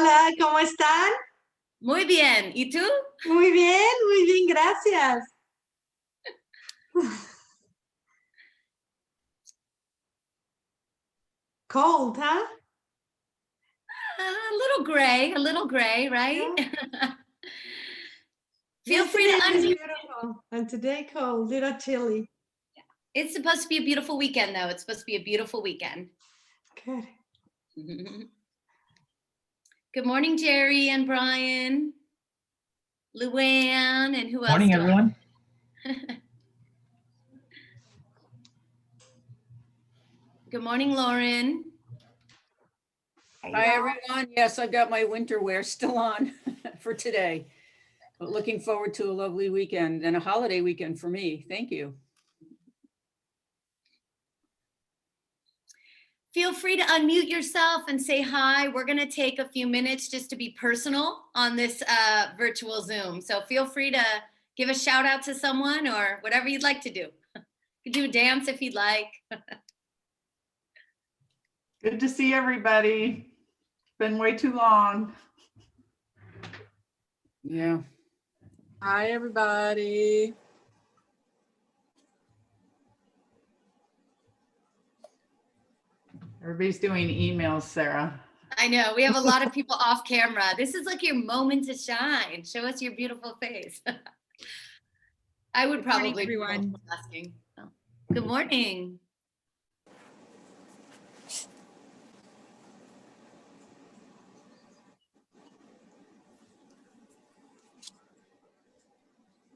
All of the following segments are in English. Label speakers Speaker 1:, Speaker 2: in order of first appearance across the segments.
Speaker 1: Hola, ¿cómo están?
Speaker 2: Muy bien. ¿Y tú?
Speaker 1: Muy bien, gracias. Cold, huh?
Speaker 2: A little gray, right?
Speaker 1: Yeah.
Speaker 2: Feel free to unmute.
Speaker 1: Beautiful. And today cold, little chilly.
Speaker 2: It's supposed to be a beautiful weekend, though. It's supposed to be a beautiful weekend.
Speaker 1: Good.
Speaker 2: Good morning, Jerry and Brian, Luann, and who else?
Speaker 3: Morning, everyone.
Speaker 2: Good morning, Lauren.
Speaker 4: Hi, everyone. Yes, I've got my winter wear still on for today, but looking forward to a lovely weekend and a holiday weekend for me. Thank you.
Speaker 2: Feel free to unmute yourself and say hi. We're going to take a few minutes just to be personal on this virtual Zoom. So feel free to give a shout out to someone or whatever you'd like to do. You can do a dance if you'd like.
Speaker 5: Good to see everybody. Been way too long.
Speaker 4: Yeah.
Speaker 6: Hi, everybody.
Speaker 5: Everybody's doing emails, Sarah.
Speaker 2: I know, we have a lot of people off camera. This is like your moment to shine. Show us your beautiful face. I would probably be asking. Oh. Good morning.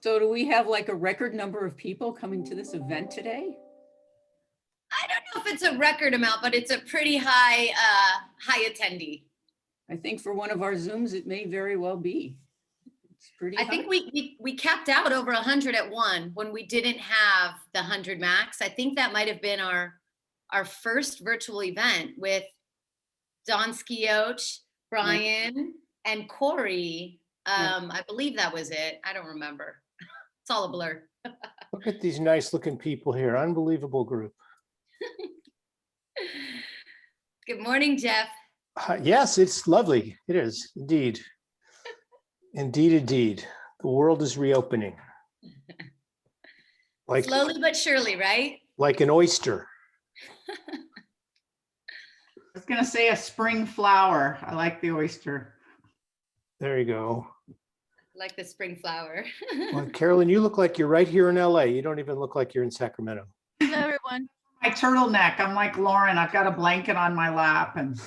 Speaker 4: So do we have like a record number of people coming to this event today?
Speaker 2: I don't know if it's a record amount, but it's a pretty high attendee.
Speaker 4: I think for one of our Zooms, it may very well be. It's pretty high.
Speaker 2: I think we capped out over 100 at one when we didn't have the 100 max. I think that might have been our first virtual event with Don Skioch, Brian, and Corey. I believe that was it. I don't remember. It's all a blur.
Speaker 7: Look at these nice looking people here. Unbelievable group.
Speaker 2: Good morning, Jeff.
Speaker 7: Yes, it's lovely. It is indeed. Indeed. The world is reopening. Like
Speaker 2: slowly but surely, right?
Speaker 7: Like an oyster.
Speaker 5: I was going to say a spring flower. I like the oyster.
Speaker 7: There you go.
Speaker 2: Like the spring flower.
Speaker 7: Well, Carolyn, you look like you're right here in LA. You don't even look like you're in Sacramento.
Speaker 8: Hello, everyone.
Speaker 5: My turtleneck. I'm like Lauren. I've got a blanket on my lap and.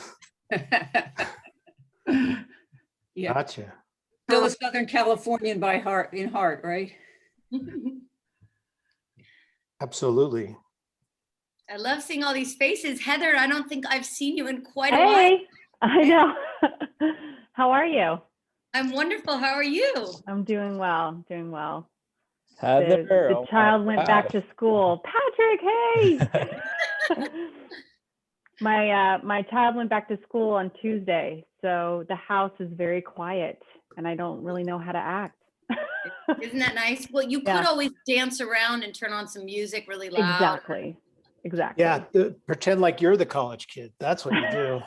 Speaker 4: Yeah.
Speaker 7: Gotcha.
Speaker 4: Still a Southern Californian by heart, in heart, right?
Speaker 7: Absolutely.
Speaker 2: I love seeing all these faces. Heather, I don't think I've seen you in quite a while.
Speaker 9: I know. How are you?
Speaker 2: I'm wonderful. How are you?
Speaker 9: I'm doing well.
Speaker 3: Heather,
Speaker 9: the child went back to school. Patrick, hey! My child went back to school on Tuesday, so the house is very quiet, and I don't really know how to act.
Speaker 2: Isn't that nice? Well, you could always dance around and turn on some music really loud.
Speaker 9: Exactly.
Speaker 7: Yeah, pretend like you're the college kid. That's what you do.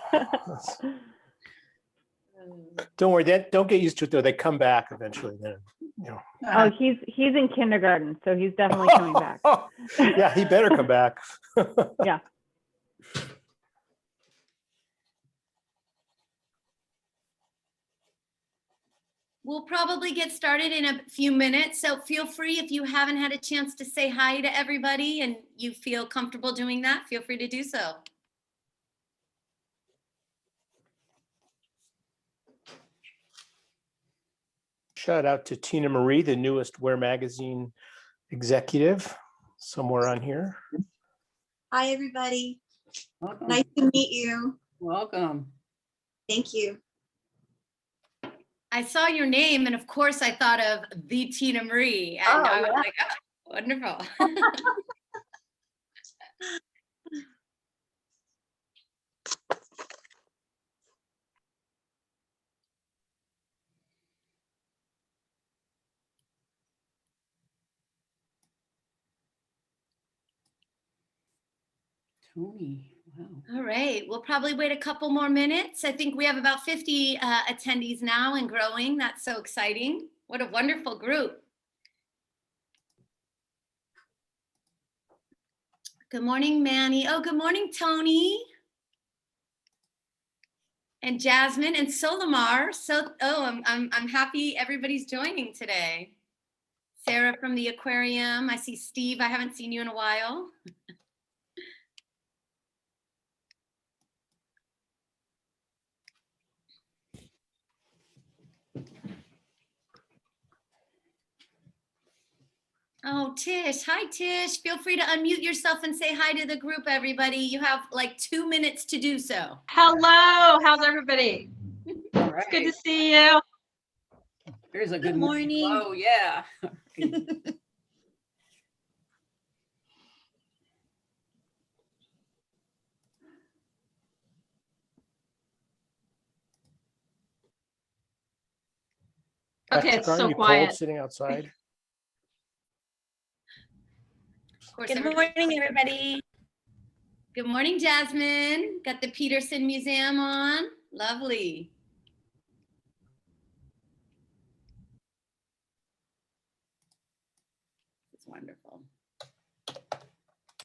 Speaker 7: Don't worry, don't get used to it though. They come back eventually. Then, you know.
Speaker 9: Oh, he's in kindergarten, so he's definitely coming back.
Speaker 7: Yeah, he better come back.
Speaker 9: Yeah.
Speaker 2: We'll probably get started in a few minutes, so feel free if you haven't had a chance to say hi to everybody and you feel comfortable doing that, feel free to do so.
Speaker 7: Shout out to Tina Marie, the newest Wear Magazine executive, somewhere on here.
Speaker 10: Hi, everybody.
Speaker 4: Welcome.
Speaker 10: Nice to meet you.
Speaker 4: Welcome.
Speaker 10: Thank you.
Speaker 2: I saw your name, and of course I thought of the Tina Marie, and I was like, oh, wonderful.
Speaker 4: Tony, Wow.
Speaker 2: All right, we'll probably wait a couple more minutes. I think we have about 50 attendees now and growing. That's so exciting. What a wonderful group. Good morning, Manny. Oh, good morning, Tony. And Jasmine and Solimar. I'm happy everybody's joining today. Sarah from the aquarium. I see Steve. I haven't seen you in a while. Oh, Tish. Hi, Tish. Feel free to unmute yourself and say hi to the group, everybody. You have like 2 minutes to do so.
Speaker 8: Hello, how's everybody?
Speaker 4: All
Speaker 8: It's good to
Speaker 4: right.
Speaker 8: see you.
Speaker 4: There's a good
Speaker 10: morning.
Speaker 4: Oh, yeah.
Speaker 8: Okay,
Speaker 7: Patrick,
Speaker 8: it's
Speaker 7: aren't
Speaker 8: so
Speaker 7: you
Speaker 8: quiet.
Speaker 7: cold sitting outside?
Speaker 2: Of course,
Speaker 11: Good morning, everybody.
Speaker 2: Good morning, Jasmine. Got the Peterson Museum on. Lovely. It's wonderful.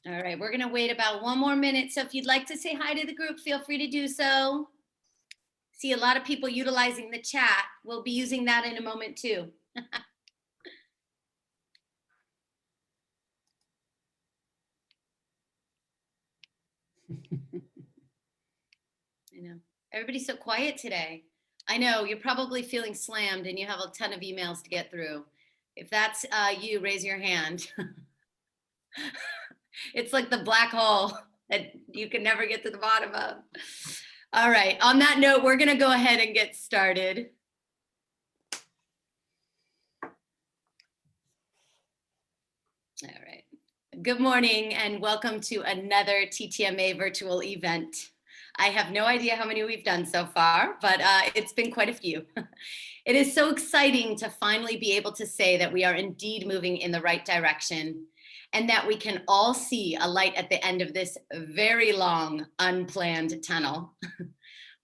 Speaker 2: All right, we're gonna wait about 1 more minute. So if you'd like to say hi to the group, feel free to do so. See a lot of people utilizing the chat. We'll be using that in a moment too. I know. Everybody's so quiet today. I know you're probably feeling slammed and you have a ton of emails to get through. If that's you, raise your hand. It's like the black hole that you can never get to the bottom of. All right, on that note, we're gonna go ahead and get started. All right. Good morning and welcome to another TTMA virtual event. I have no idea how many we've done so far, but it's been quite a few. It is so exciting to finally be able to say that we are indeed moving in the right direction and that we can all see a light at the end of this very long, unplanned tunnel.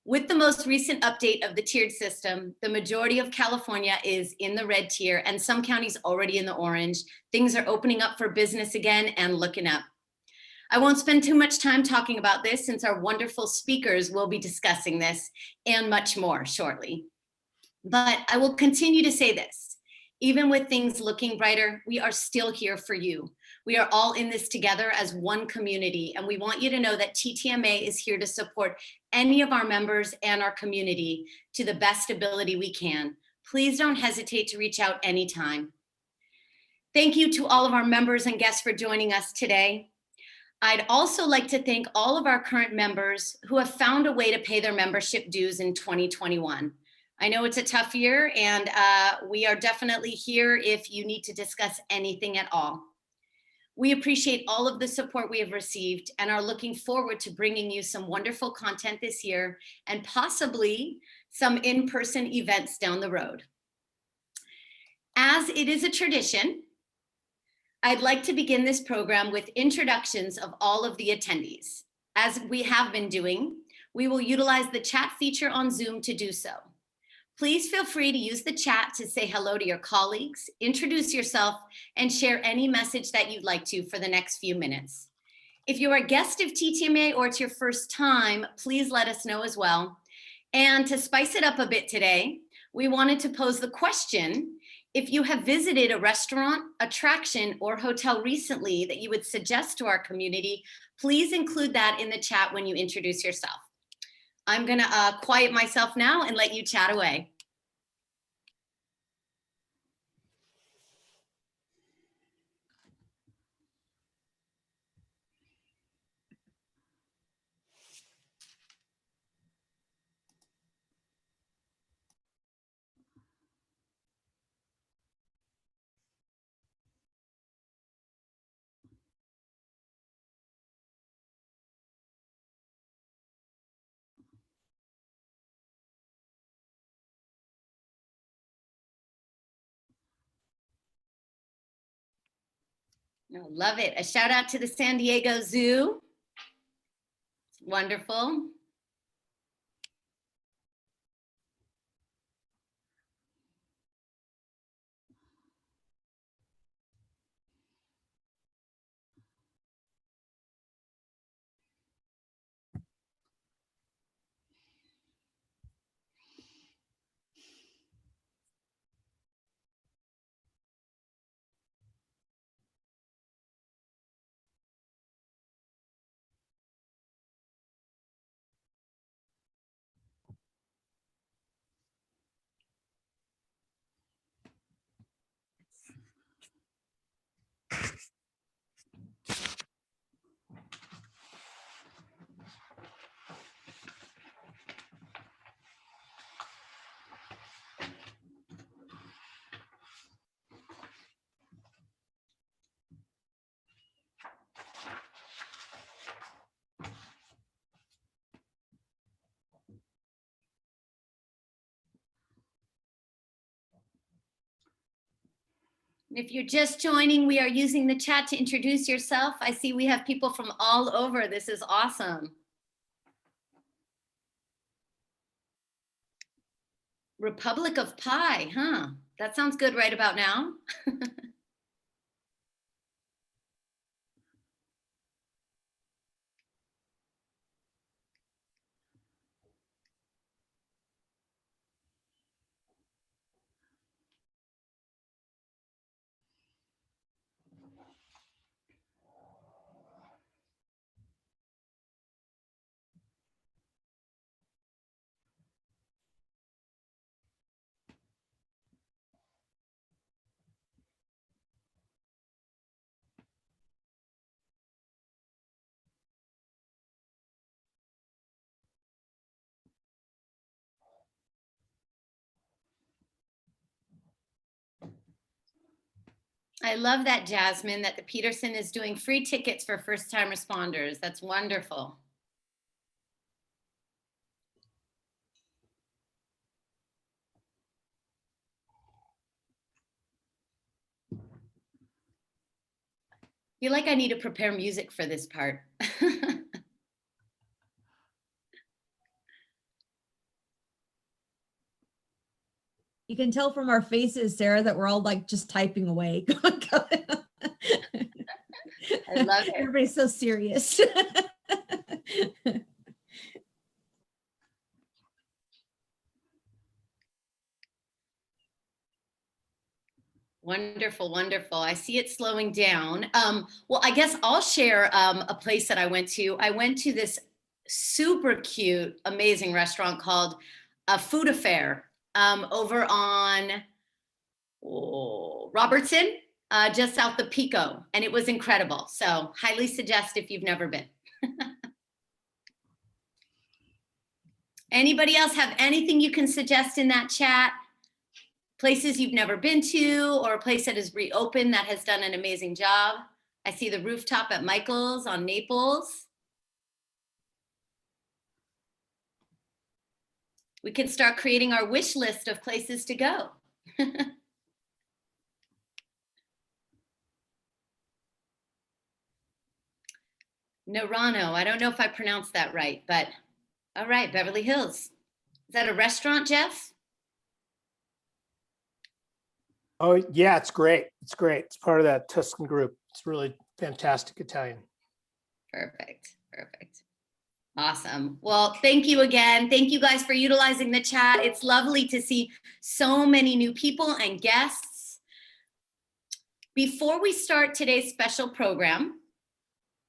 Speaker 2: With the most recent update of the tiered system, the majority of California is in the red tier and some counties already in the orange. Things are opening up for business again and looking up. I won't spend too much time talking about this since our wonderful speakers will be discussing this and much more shortly. But I will continue to say this, even with things looking brighter, we are still here for you. We are all in this together as one community, and we want you to know that TTMA is here to support any of our members and our community to the best ability we can. Please don't hesitate to reach out anytime. Thank you to all of our members and guests for joining us today. I'd also like to thank all of our current members who have found a way to pay their membership dues in 2021. I know it's a tough year, and we are definitely here if you need to discuss anything at all. We appreciate all of the support we have received and are looking forward to bringing you some wonderful content this year and possibly some in-person events down the road. As it is a tradition, I'd like to begin this program with introductions of all of the attendees. As we have been doing, we will utilize the chat feature on Zoom to do so. Please feel free to use the chat to say hello to your colleagues, introduce yourself, and share any message that you'd like to for the next few minutes. If you're a guest of TTMA or it's your first time, please let us know as well. And to spice it up a bit today, we wanted to pose the question, if you have visited a restaurant, attraction, or hotel recently that you would suggest to our community, please include that in the chat when you introduce yourself. I'm gonna quiet myself now and let you chat away. No, love it. A shout out to the San Diego Zoo. Wonderful. If you're just joining, we are using the chat to introduce yourself. I see we have people from all over. This is awesome. Republic of Pi, huh? That sounds good right about now. I love that, Jasmine, that the Peterson is doing free tickets for first-time responders. That's wonderful. I feel like I need to prepare music for this part.
Speaker 11: You can tell from our faces, Sarah, that we're all like just typing away.
Speaker 2: I love it.
Speaker 11: Everybody's so serious.
Speaker 2: Wonderful, wonderful. I see it slowing down. Well, I guess I'll share a place that I went to. I went to this super cute, amazing restaurant called Food Affair over on Robertson, just south of Pico. And it was incredible. So highly suggest if you've never been. Anybody else have anything you can suggest in that chat? Places you've never been to, or a place that is reopened that has done an amazing job. I see the rooftop at Michael's on Naples. We can start creating our wish list of places to go. Norano, I don't know if I pronounced that right, but all right, Beverly Hills. Is that a restaurant, Jeff?
Speaker 7: Oh, yeah, it's great. It's great. It's part of that Tuscan group. It's really fantastic Italian.
Speaker 2: Perfect, perfect. Awesome. Well, thank you again. Thank you guys for utilizing the chat. It's lovely to see so many new people and guests. Before we start today's special program,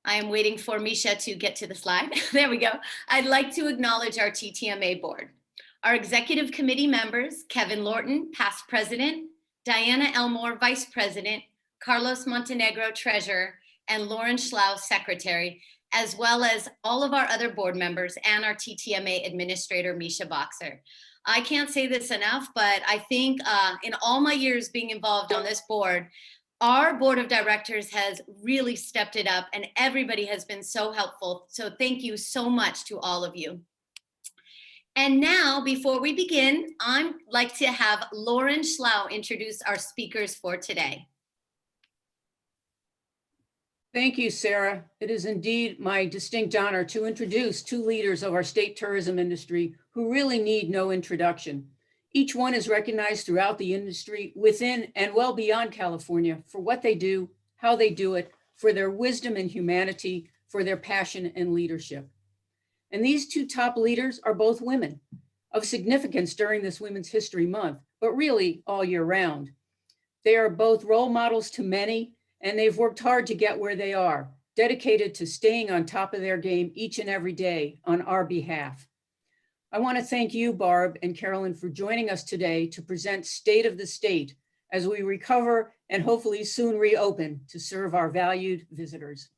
Speaker 2: I am waiting for Misha to get to the slide. There we go. I'd like to acknowledge our TTMA board. Our executive committee members, Kevin Lorton, past president, Diana Elmore, vice president, Carlos Montenegro, treasurer, and Lauren Schlau, secretary, as well as all of our other board members and our TTMA administrator, Misha Boxer. I can't say this enough, but I think in all my years being involved on this board, our board of directors has really stepped it up and everybody has been so helpful. So thank you so much to all of you. And now, before we begin, I'd like to have Lauren Schlau introduce our speakers for today.
Speaker 4: Thank you, Sarah. It is indeed my distinct honor to introduce two leaders of our state tourism industry who really need no introduction. Each one is recognized throughout the industry within and well beyond California for what they do, how they do it, for their wisdom and humanity, for their passion and leadership. And these two top leaders are both women of significance during this Women's History Month, but really all year round. They are both role models to many, and they've worked hard to get where they are, dedicated to staying on top of their game each and every day on our behalf. I want to thank you, Barb and Carolyn, for joining us today to present State of the State as we recover and hopefully soon reopen to serve our valued visitors.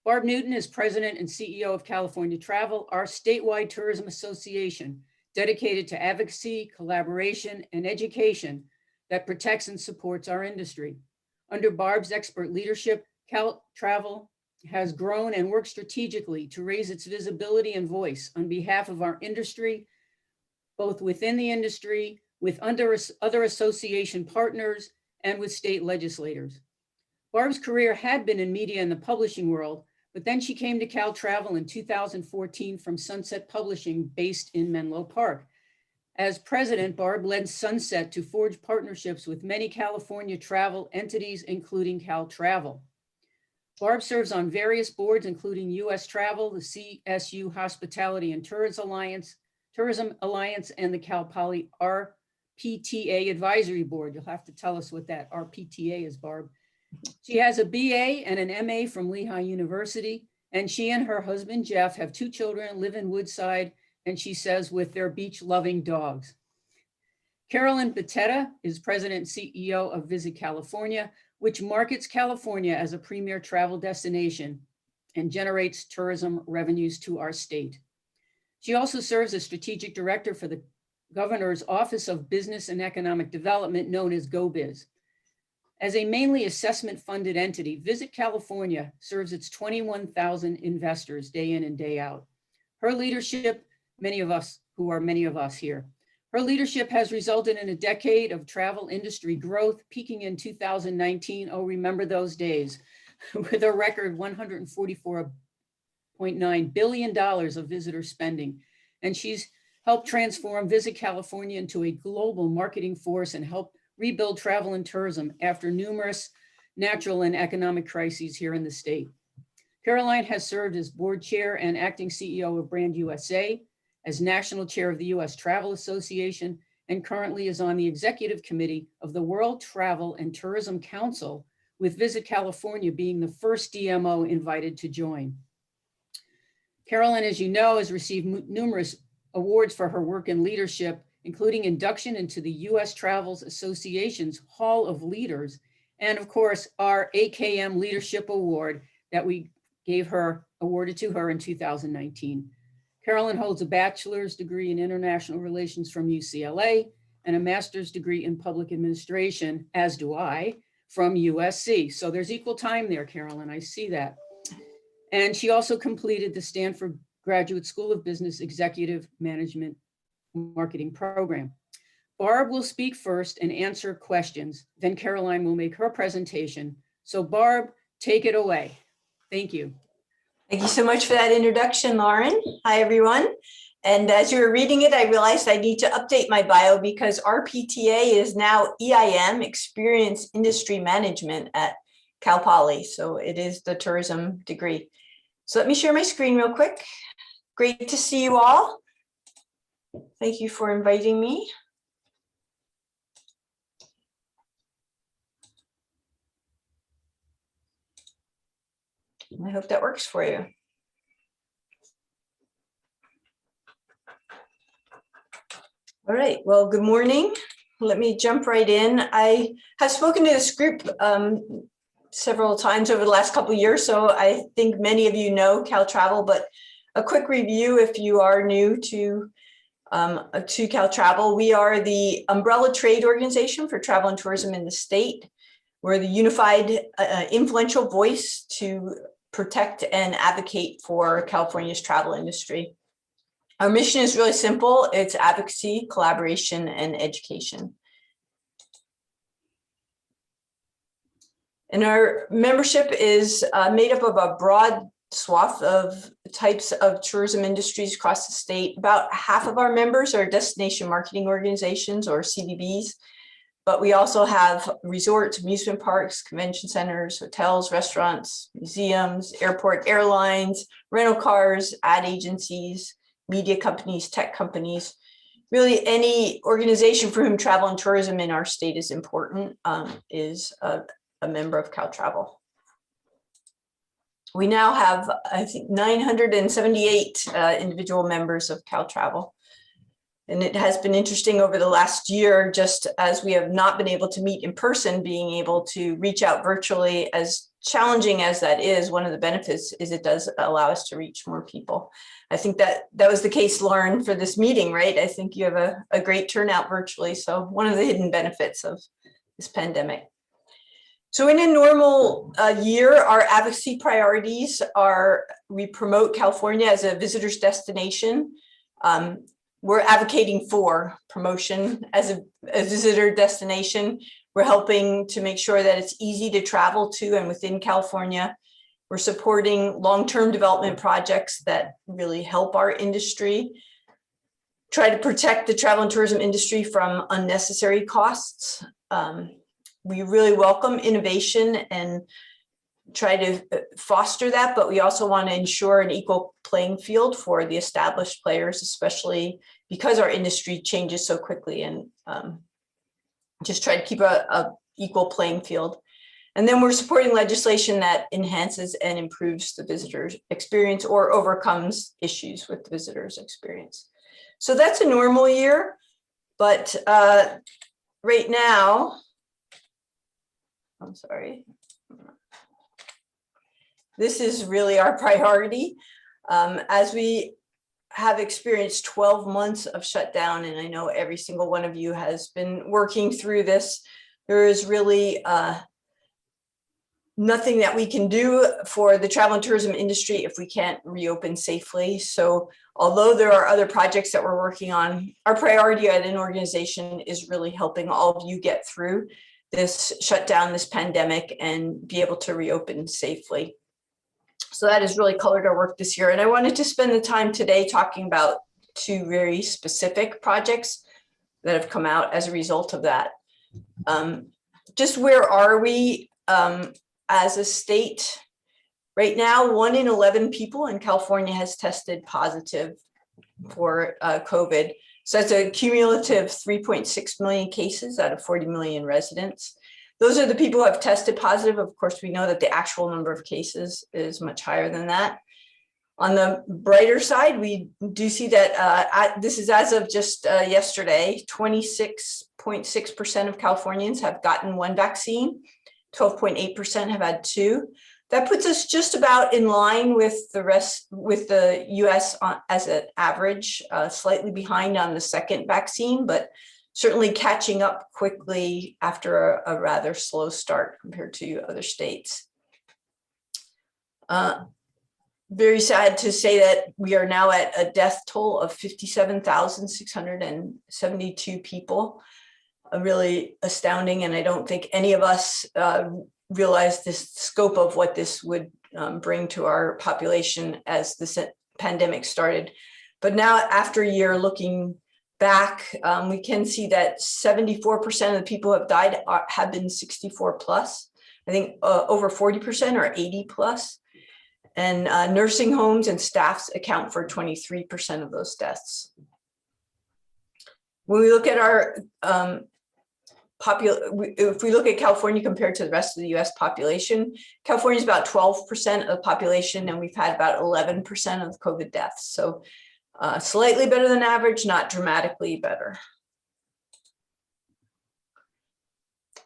Speaker 4: Barb Newton is President and CEO of California Travel, our statewide tourism association dedicated to advocacy, collaboration, and education that protects and supports our industry. Under Barb's expert leadership, CalTravel has grown and worked strategically to raise its visibility and voice on behalf of our industry, both within the industry, with other association partners, and with state legislators. Barb's career had been in media and the publishing world, but then she came to CalTravel in 2014 from Sunset Publishing based in Menlo Park. As president, Barb led Sunset to forge partnerships with many California travel entities, including CalTravel. Barb serves on various boards, including U.S. Travel, the CSU Hospitality and Tourism Alliance, and the Cal Poly RPTA Advisory Board. You'll have to tell us what that RPTA is, Barb. She has a BA and an MA from Lehigh University, and she and her husband, Jeff, have two children, live in Woodside, and she says with their beach-loving dogs. Carolyn Beteta is president and CEO of Visit California, which markets California as a premier travel destination and generates tourism revenues to our state. She also serves as strategic director for the Governor's Office of Business and Economic Development, known as GoBiz. As a mainly assessment-funded entity, Visit California serves its 21,000 investors day in and day out. Her leadership, many of us here, her leadership has resulted in a decade of travel industry growth, peaking in 2019. Oh, remember those days, with a record $144.9 billion of visitor spending. And she's helped transform Visit California into a global marketing force and help rebuild travel and tourism after numerous natural and economic crises here in the state. Caroline has served as board chair and acting CEO of Brand USA, as national chair of the U.S. Travel Association, and currently is on the executive committee of the World Travel and Tourism Council, with Visit California being the first DMO invited to join. Caroline, as you know, has received numerous awards for her work and leadership, including induction into the U.S. Travel Association's Hall of Leaders, and of course, our AKM Leadership Award that we awarded to her in 2019. Carolyn holds a bachelor's degree in international relations from UCLA and a master's degree in public administration, as do I, from USC. So there's equal time there, Carolyn, I see that. And she also completed the Stanford Graduate School of Business Executive Management Marketing Program. Barb will speak first and answer questions. Then Caroline will make her presentation. So Barb, take it away. Thank you.
Speaker 12: Thank you so much for that introduction, Lauren. Hi, everyone. And as you were reading it, I realized I need to update my bio because RPTA is now EIM, Experience Industry Management at Cal Poly. So it is the tourism degree. So let me share my screen real quick. Great to see you all. Thank you for inviting me. I hope that works for you. All right, well, good morning. Let me jump right in. I have spoken to this group several times over the last couple of years, so I think many of you know CalTravel, but a quick review if you are new to CalTravel. We are the umbrella trade organization for travel and tourism in the state. We're the unified influential voice to protect and advocate for California's travel industry. Our mission is really simple. It's advocacy, collaboration, and education. And our membership is made up of a broad swath of types of tourism industries across the state. About half of our members are destination marketing organizations, or CDBs, but we also have resorts, amusement parks, convention centers, hotels, restaurants, museums, airport airlines, rental cars, ad agencies, media companies, tech companies. Really, any organization for whom travel and tourism in our state is important is a member of CalTravel. We now have, I think, 978 individual members of CalTravel. And it has been interesting over the last year, just as we have not been able to meet in person, being able to reach out virtually. As challenging as that is, one of the benefits is it does allow us to reach more people. I think that was the case, Lauren, for this meeting, right? I think you have a great turnout virtually. So one of the hidden benefits of this pandemic. So in a normal year, our advocacy priorities are: we promote California as a visitor's destination. We're advocating for promotion as a visitor destination. We're helping to make sure that it's easy to travel to and within California. We're supporting long-term development projects that really help our industry. Try to protect the travel and tourism industry from unnecessary costs. We really welcome innovation and try to foster that, but we also want to ensure an equal playing field for the established players, especially because our industry changes so quickly, and just try to keep a equal playing field. And then we're supporting legislation that enhances and improves the visitor's experience or overcomes issues with the visitor's experience. So that's a normal year, but right now, I'm sorry. This is really our priority. As we have experienced 12 months of shutdown, and I know every single one of you has been working through this, there is really nothing that we can do for the travel and tourism industry if we can't reopen safely. So although there are other projects that we're working on, our priority at an organization is really helping all of you get through this shutdown, this pandemic, and be able to reopen safely. So that has really colored our work this year. And I wanted to spend the time today talking about two very specific projects that have come out as a result of that. Just where are we as a state? Right now, 1 in 11 people in California has tested positive for COVID. So that's a cumulative 3.6 million cases out of 40 million residents. Those are the people who have tested positive. Of course, we know that the actual number of cases is much higher than that. On the brighter side, we do see that this is as of just yesterday, 26.6% of Californians have gotten one vaccine, 12.8% have had two. That puts us just about in line with the rest, with the US as an average, slightly behind on the second vaccine, but certainly catching up quickly after a rather slow start compared to other states. Very sad to say that we are now at a death toll of 57,672 people. Really astounding, and I don't think any of us realized this scope of what this would bring to our population as the pandemic started. But now, after a year looking back, we can see that 74% of the people who have died have been 64 plus. I think over 40% are 80 plus. And nursing homes and staffs account for 23% of those deaths. When we look at our if we look at California compared to the rest of the US population, California is about 12% of the population, and we've had about 11% of COVID deaths. So slightly better than average, not dramatically better.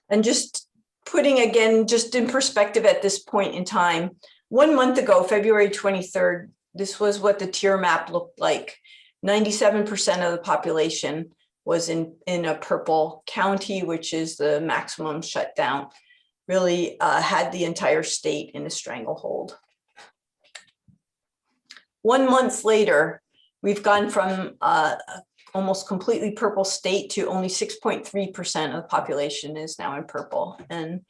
Speaker 12: And just putting, again, just in perspective at this point in time, 1 month ago, February 23rd, this was what the tier map looked like. 97% of the population was in a purple county, which is the maximum shutdown, really had the entire state in a stranglehold. 1 month later, we've gone from almost completely purple state to only 6.3% of the population is now in purple. And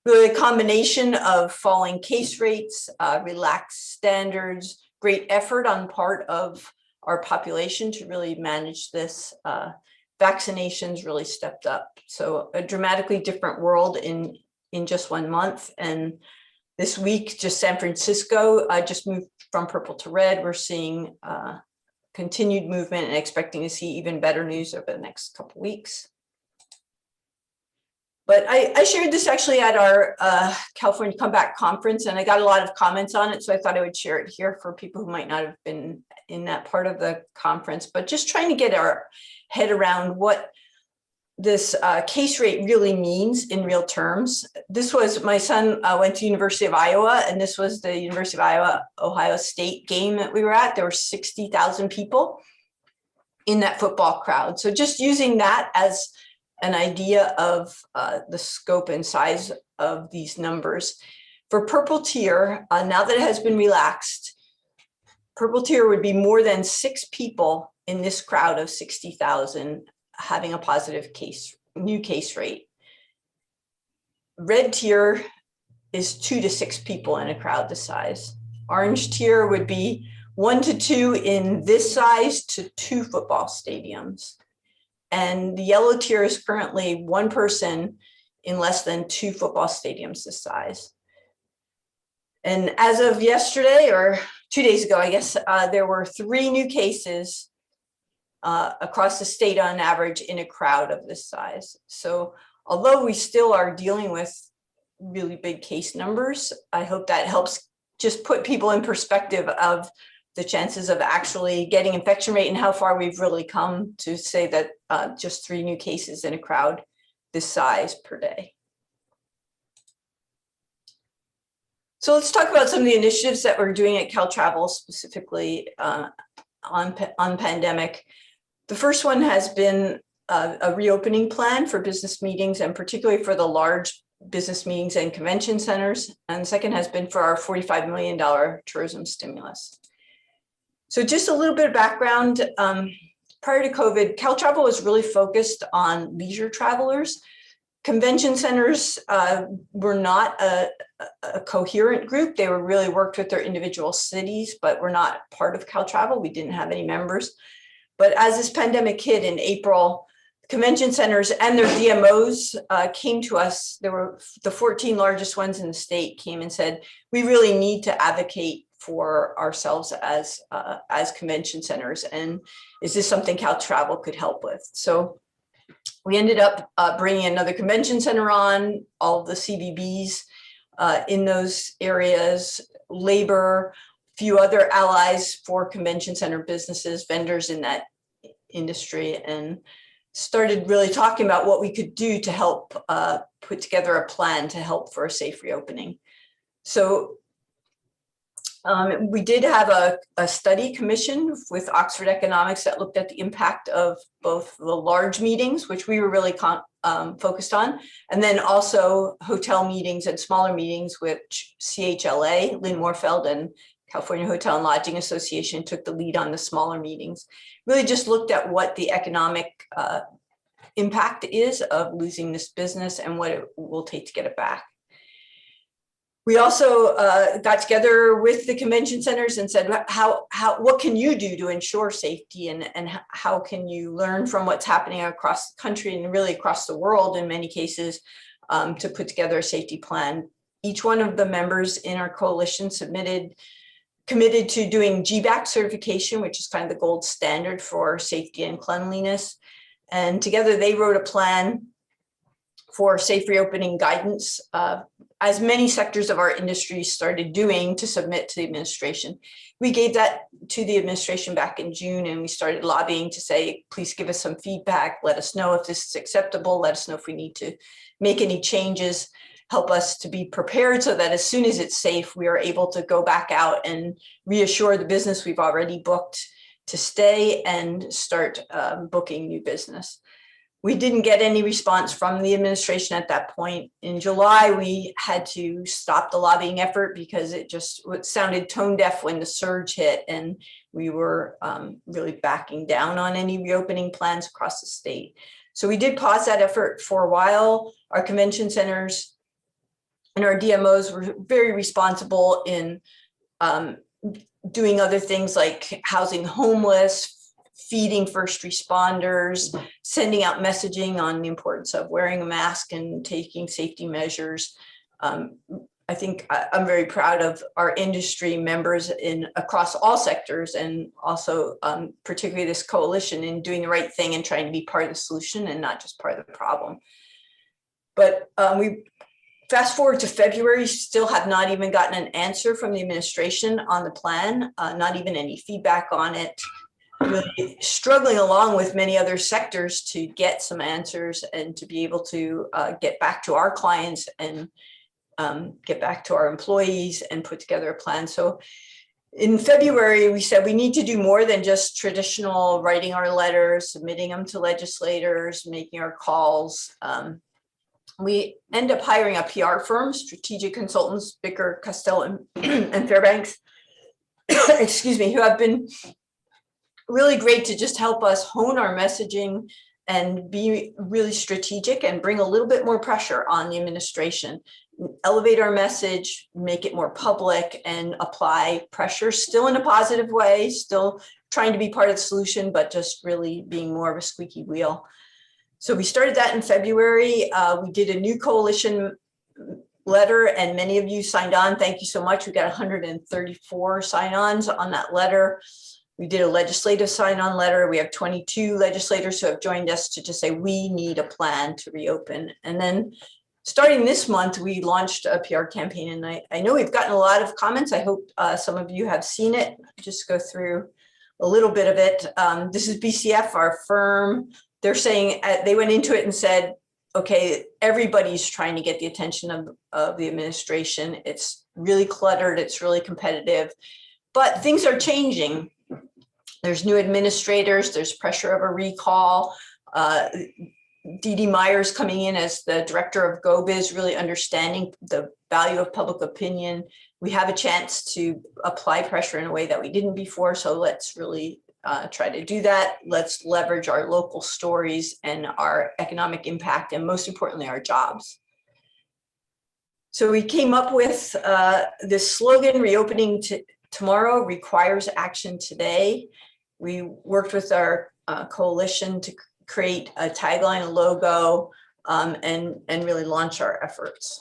Speaker 12: really a combination of falling case rates, relaxed standards, great effort on part of our population to really manage this. Vaccinations really stepped up. So a dramatically different world in just 1 month. And this week, just San Francisco just moved from purple to red. We're seeing continued movement and expecting to see even better news over the next couple weeks. But I shared this actually at our California Comeback Conference, and I got a lot of comments on it. So I thought I would share it here for people who might not have been in that part of the conference, but just trying to get our head around what this case rate really means in real terms. This was, my son went to University of Iowa, and this was the University of Iowa, Ohio State game that we were at. There were 60,000 people in that football crowd. So just using that as an idea of the scope and size of these numbers. For purple tier, now that it has been relaxed, purple tier would be more than 6 people in this crowd of 60,000 having a positive new case rate. Red tier is 2 to 6 people in a crowd this size. Orange tier would be 1 to 2 in this size to 2 football stadiums. And the yellow tier is currently 1 person in less than 2 football stadiums this size. And as of yesterday, or 2 days ago, I guess, there were 3 new cases across the state on average in a crowd of this size. So although we still are dealing with really big case numbers, I hope that helps just put people in perspective of the chances of actually getting infection rate and how far we've really come to say that just 3 new cases in a crowd this size per day. So let's talk about some of the initiatives that we're doing at CalTravel, specifically on pandemic. The first one has been a reopening plan for business meetings, and particularly for the large business meetings and convention centers. And the second has been for our $45 million tourism stimulus. So just a little bit of background. Prior to COVID, CalTravel was really focused on leisure travelers. Convention centers were not a coherent group. They were really worked with their individual cities, but were not part of CalTravel. We didn't have any members. But as this pandemic hit in April, convention centers and their DMOs came to us. There were the 14 largest ones in the state came and said, we really need to advocate for ourselves as convention centers. And is this something CalTravel could help with? So we ended up bringing another convention center on, all of the CVBs in those areas, labor, few other allies for convention center businesses, vendors in that industry, and started really talking about what we could do to help put together a plan to help for a safe reopening. So we did have a study commissioned with Oxford Economics that looked at the impact of both the large meetings, which we were really focused on, and then also hotel meetings and smaller meetings, which CHLA, Lynn Moorfeld, and California Hotel and Lodging Association took the lead on the smaller meetings. Really just looked at what the economic impact is of losing this business and what it will take to get it back. We also got together with the convention centers and said, what can you do to ensure safety, and how can you learn from what's happening across the country and really across the world in many cases to put together a safety plan. Each one of the members in our coalition committed to doing GBAC certification, which is kind of the gold standard for safety and cleanliness. And together they wrote a plan for safe reopening guidance, as many sectors of our industry started doing, to submit to the administration. We gave that to the administration back in June, and we started lobbying to say, please give us some feedback. Let us know if this is acceptable. Let us know if we need to make any changes. Help us to be prepared so that as soon as it's safe, we are able to go back out and reassure the business we've already booked to stay and start booking new business. We didn't get any response from the administration at that point. In July, we had to stop the lobbying effort because it sounded tone deaf when the surge hit, and we were really backing down on any reopening plans across the state. So we did pause that effort for a while. Our convention centers And our DMOs were very responsible in doing other things like housing homeless, feeding first responders, sending out messaging on the importance of wearing a mask and taking safety measures. I think I'm very proud of our industry members across all sectors, and also particularly this coalition in doing the right thing and trying to be part of the solution and not just part of the problem. But we fast forward to February, still have not even gotten an answer from the administration on the plan, not even any feedback on it. Really struggling along with many other sectors to get some answers and to be able to get back to our clients and get back to our employees and put together a plan. So in February, we said we need to do more than just traditional writing our letters, submitting them to legislators, making our calls. We end up hiring a PR firm, Strategic Consultants, Bicker, Costello, and Fairbanks, excuse me, who have been really great to just help us hone our messaging and be really strategic and bring a little bit more pressure on the administration, elevate our message, make it more public, and apply pressure still in a positive way, still trying to be part of the solution, but just really being more of a squeaky wheel. So we started that in February. We did a new coalition letter, and many of you signed on. Thank you so much. We got 134 sign-ons on that letter. We did a legislative sign-on letter. We have 22 legislators who have joined us to just say, we need a plan to reopen. And then starting this month, we launched a PR campaign, and I know we've gotten a lot of comments. I hope some of you have seen it. Just go through a little bit of it. This is BCF, our firm. They're saying, they went into it and said, okay, everybody's trying to get the attention of the administration. It's really cluttered, it's really competitive, but things are changing. There's new administrators, there's pressure of a recall. Dee Dee Myers coming in as the director of GoBiz, really understanding the value of public opinion. We have a chance to apply pressure in a way that we didn't before, so let's really try to do that. Let's leverage our local stories and our economic impact, and most importantly, our jobs. So we came up with this slogan, reopening tomorrow requires action today. We worked with our coalition to create a tagline, a logo, and really launch our efforts.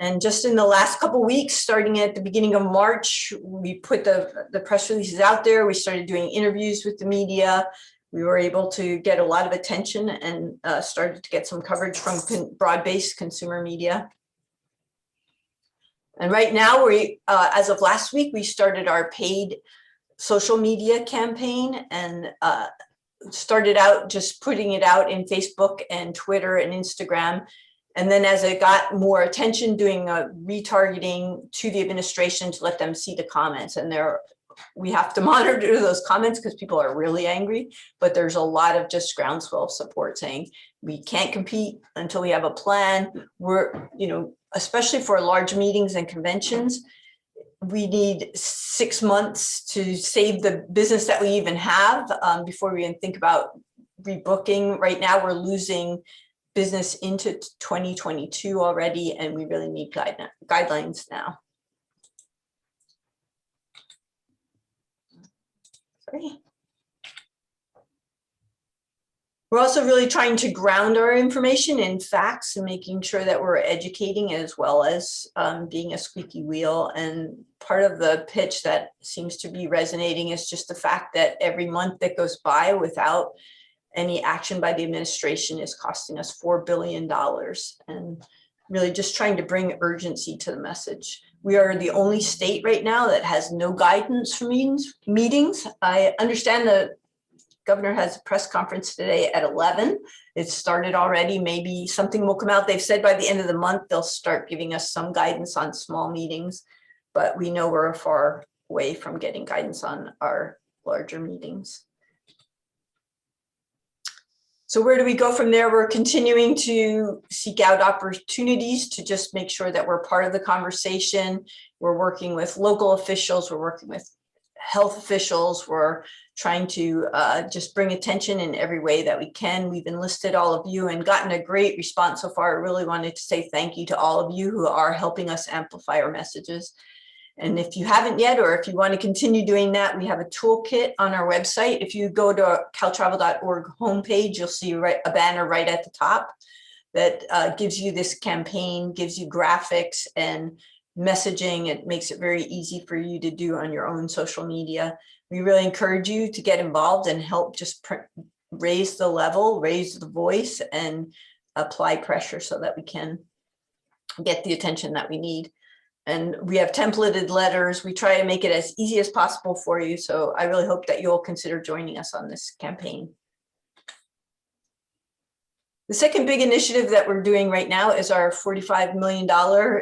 Speaker 12: And just in the last couple of weeks, starting at the beginning of March, we put the press releases out there. We started doing interviews with the media. We were able to get a lot of attention and started to get some coverage from broad-based consumer media. And right now, as of last week, we started our paid social media campaign and started out just putting it out in Facebook and Twitter and Instagram. And then as it got more attention, doing a retargeting to the administration to let them see the comments. And we have to monitor those comments because people are really angry, but there's a lot of just groundswell of support saying we can't compete until we have a plan. We're, especially for large meetings and conventions, we need 6 months to save the business that we even have before we even think about rebooking. Right now, we're losing business into 2022 already, and we really need guidelines now. Sorry. We're also really trying to ground our information in facts and making sure that we're educating as well as being a squeaky wheel. And part of the pitch that seems to be resonating is just the fact that every month that goes by without any action by the administration is costing us $4 billion, and really just trying to bring urgency to the message. We are the only state right now that has no guidance for meetings. I understand the governor has a press conference today at 11. It started already. Maybe something will come out. They've said by the end of the month, they'll start giving us some guidance on small meetings, but we know we're far away from getting guidance on our larger meetings. So where do we go from there? We're continuing to seek out opportunities to just make sure that we're part of the conversation. We're working with local officials. We're working with health officials. We're trying to just bring attention in every way that we can. We've enlisted all of you and gotten a great response so far. I really wanted to say thank you to all of you who are helping us amplify our messages. And if you haven't yet, or if you want to continue doing that, we have a toolkit on our website. If you go to caltravel.org homepage, you'll see a banner right at the top that gives you this campaign, gives you graphics and messaging. It makes it very easy for you to do on your own social media. We really encourage you to get involved and help just raise the level, raise the voice, and apply pressure so that we can get the attention that we need. And we have templated letters. We try to make it as easy as possible for you. So I really hope that you'll consider joining us on this campaign. The second big initiative that we're doing right now is our $45 million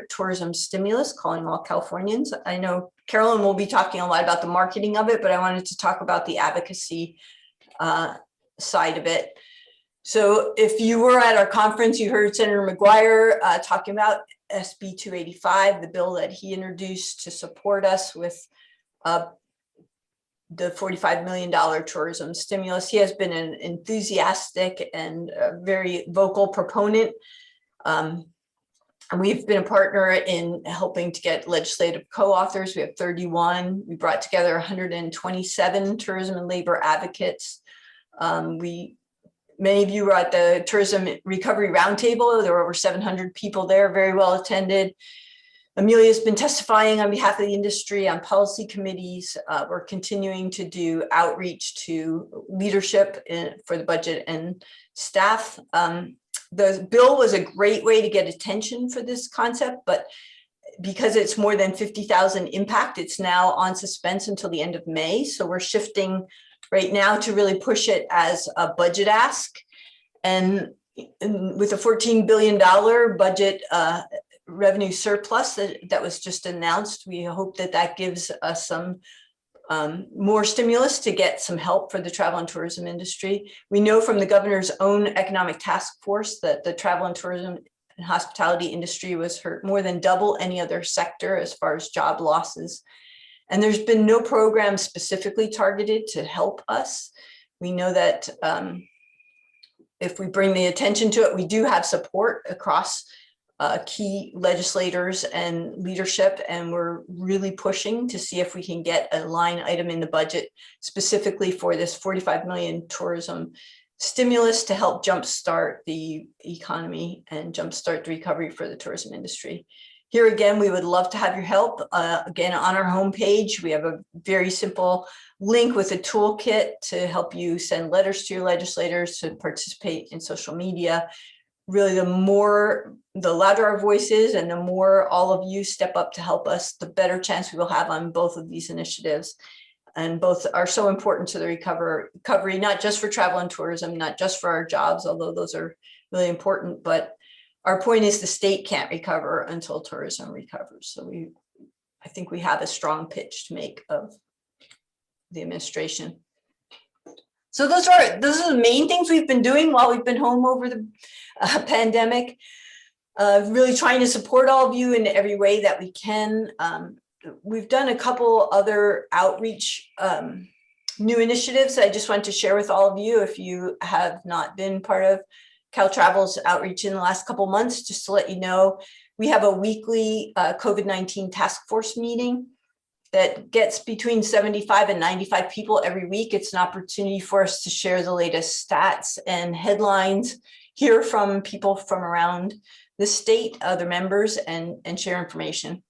Speaker 12: tourism stimulus, calling all Californians. I know Carolyn will be talking a lot about the marketing of it, but I wanted to talk about the advocacy side of it. So if you were at our conference, you heard Senator McGuire talking about SB 285, the bill that he introduced to support us with the $45 million tourism stimulus. He has been an enthusiastic and very vocal proponent. And we've been a partner in helping to get legislative co-authors. We have 31. We brought together 127 tourism and labor advocates. Many of you were at the Tourism Recovery Roundtable. There were over 700 people there, very well attended. Amelia's been testifying on behalf of the industry on policy committees. We're continuing to do outreach to leadership for the budget and staff. The bill was a great way to get attention for this concept, but because it's more than 50,000 impact, it's now on suspense until the end of May. So we're shifting right now to really push it as a budget ask. And with a $14 billion budget revenue surplus that was just announced, we hope that that gives us some more stimulus to get some help for the travel and tourism industry. We know from the governor's own economic task force that the travel and tourism and hospitality industry was hurt more than double any other sector as far as job losses. And there's been no program specifically targeted to help us. We know that if we bring the attention to it, we do have support across key legislators and leadership, and we're really pushing to see if we can get a line item in the budget specifically for this 45 million tourism stimulus to help jumpstart the economy and jumpstart the recovery for the tourism industry. Here again, we would love to have your help. Again, on our homepage, we have a very simple link with a toolkit to help you send letters to your legislators, to participate in social media. Really, the louder our voice is and the more all of you step up to help us, the better chance we will have on both of these initiatives. And both are so important to the recovery, not just for travel and tourism, not just for our jobs, although those are really important, but our point is the state can't recover until tourism recovers. So I think we have a strong pitch to make of the administration. So those are the main things we've been doing while we've been home over the pandemic. Really trying to support all of you in every way that we can. We've done a couple other outreach new initiatives I just want to share with all of you if you have not been part of CalTravel's outreach in the last couple months. Just to let you know, we have a weekly COVID-19 task force meeting that gets between 75 and 95 people every week. It's an opportunity for us to share the latest stats and headlines, hear from people from around the state, other members, and share information.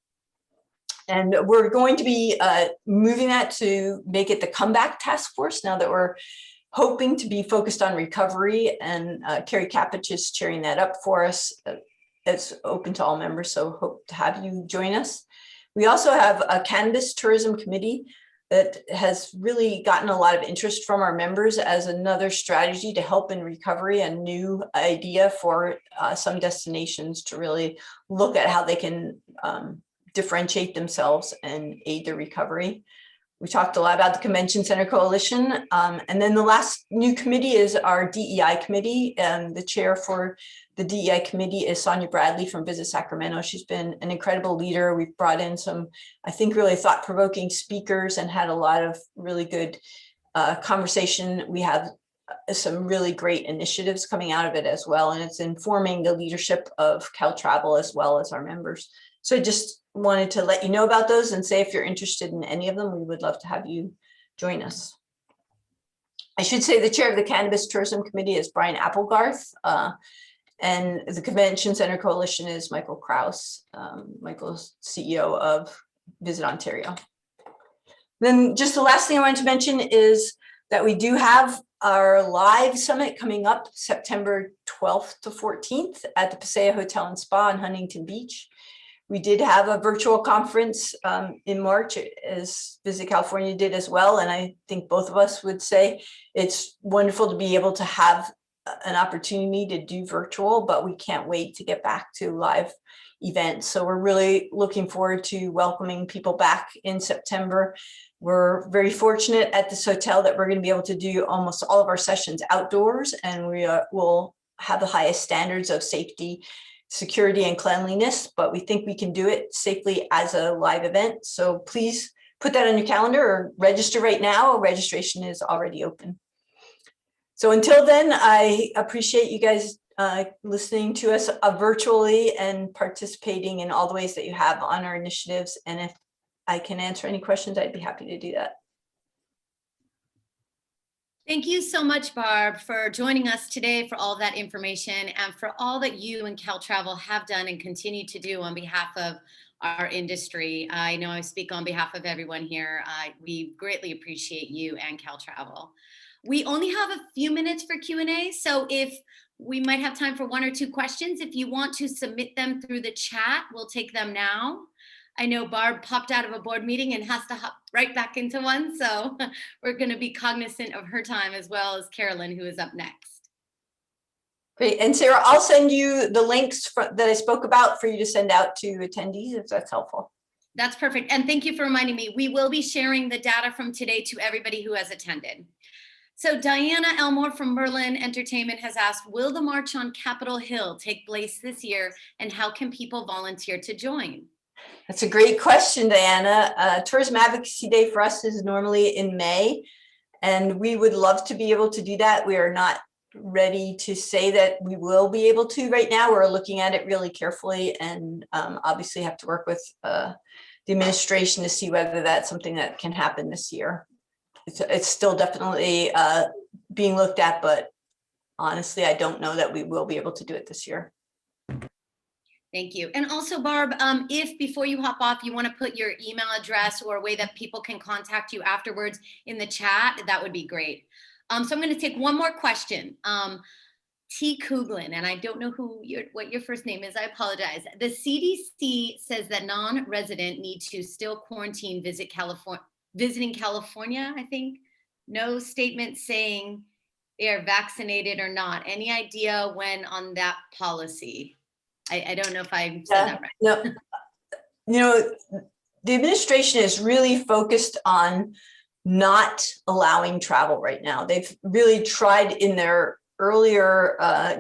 Speaker 12: And we're going to be moving that to make it the comeback task force now that we're hoping to be focused on recovery, and Carrie Capich is chairing that up for us. It's open to all members, so hope to have you join us. We also have a cannabis tourism committee that has really gotten a lot of interest from our members as another strategy to help in recovery, a new idea for some destinations to really look at how they can differentiate themselves and aid their recovery. We talked a lot about the Convention Center Coalition. And then the last new committee is our DEI committee. And the chair for the DEI committee is Sonia Bradley from Visit Sacramento. She's been an incredible leader. We've brought in some, I think, really thought-provoking speakers and had a lot of really good conversation. We have some really great initiatives coming out of it as well, and it's informing the leadership of CalTravel as well as our members. So I just wanted to let you know about those and say if you're interested in any of them, we would love to have you join us. I should say the chair of the Cannabis Tourism Committee is Brian Applegarth, and the Convention Center Coalition is Michael Kraus. Michael's CEO of Visit Ontario. Then just the last thing I wanted to mention is that we do have our live summit coming up September 12th to 14th at the Beteta Hotel and Spa in Huntington Beach. We did have a virtual conference in March, as Visit California did as well. And I think both of us would say it's wonderful to be able to have an opportunity to do virtual, but we can't wait to get back to live events. So we're really looking forward to welcoming people back in September. We're very fortunate at this hotel that we're going to be able to do almost all of our sessions outdoors, and we will have the highest standards of safety, security, and cleanliness, but we think we can do it safely as a live event. So please put that on your calendar or register right now. Registration is already open. So until then, I appreciate you guys listening to us virtually and participating in all the ways that you have on our initiatives. And if I can answer any questions, I'd be happy to do that.
Speaker 2: Thank you so much, Barb, for joining us today, for all of that information, and for all that you and CalTravel have done and continue to do on behalf of our industry. I know I speak on behalf of everyone here. We greatly appreciate you and CalTravel. We only have a few minutes for Q&A, so if we might have time for 1 or 2 questions. If you want to submit them through the chat, we'll take them now. I know Barb popped out of a board meeting and has to hop right back into one, so we're going to be cognizant of her time, as well as Carolyn, who is up next.
Speaker 12: Great. And Sarah, I'll send you the links that I spoke about for you to send out to attendees, if that's helpful.
Speaker 2: That's perfect. And thank you for reminding me. We will be sharing the data from today to everybody who has attended. So Diana Elmore from Merlin Entertainment has asked, will the March on Capitol Hill take place this year, and how can people volunteer to join?
Speaker 12: That's a great question, Diana. Tourism Advocacy Day for us is normally in May, and we would love to be able to do that. We are not ready to say that we will be able to right now. We're looking at it really carefully, and obviously have to work with the administration to see whether that's something that can happen this year. It's still definitely being looked at, but honestly, I don't know that we will be able to do it this year.
Speaker 2: Thank you. And also, Barb, if before you hop off, you want to put your email address or a way that people can contact you afterwards in the chat, that would be great. So I'm going to take one more question. T. Kuglin, and I don't know what your first name is. I apologize. The CDC says that non-resident need to still quarantine visiting California, I think. No statement saying they are vaccinated or not. Any idea when on that policy? I don't know if I said that right.
Speaker 12: No, you know, the administration is really focused on not allowing travel right now. They've really tried in their earlier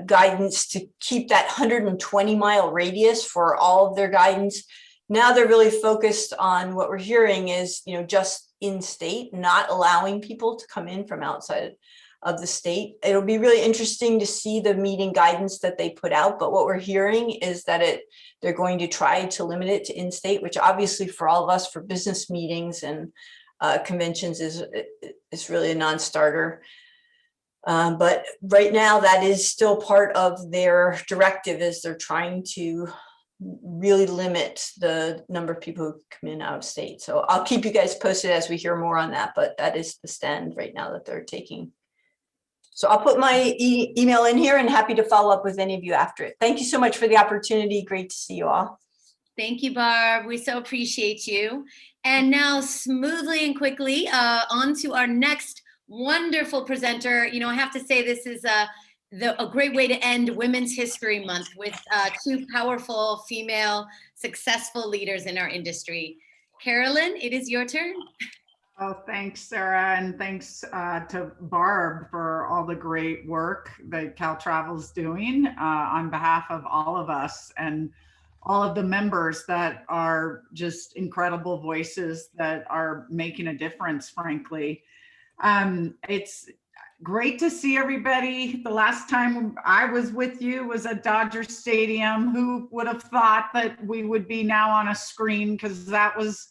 Speaker 12: guidance to keep that 120-mile radius for all of their guidance. Now they're really focused on what we're hearing is, you know, just in state, not allowing people to come in from outside of the state. It'll be really interesting to see the meeting guidance that they put out, but what we're hearing is that they're going to try to limit it to in-state, which obviously for all of us for business meetings and conventions is really a non-starter. But right now that is still part of their directive, is they're trying to really limit the number of people who come in out of state. So I'll keep you guys posted as we hear more on that, but that is the stand right now that they're taking. So I'll put my email in here and happy to follow up with any of you after it. Thank you so much for the opportunity. Great to see you all.
Speaker 2: Thank you, Barb. We so appreciate you. And now smoothly and quickly on to our next wonderful presenter. You know, I have to say this is a great way to end Women's History Month with 2 powerful female successful leaders in our industry. Carolyn, it is your turn.
Speaker 5: Oh, thanks, Sarah, and thanks to Barb for all the great work that CalTravel is doing on behalf of all of us and all of the members that are just incredible voices that are making a difference, frankly. It's great to see everybody. The last time I was with you was at Dodger Stadium. Who would have thought that we would be now on a screen? Because that was,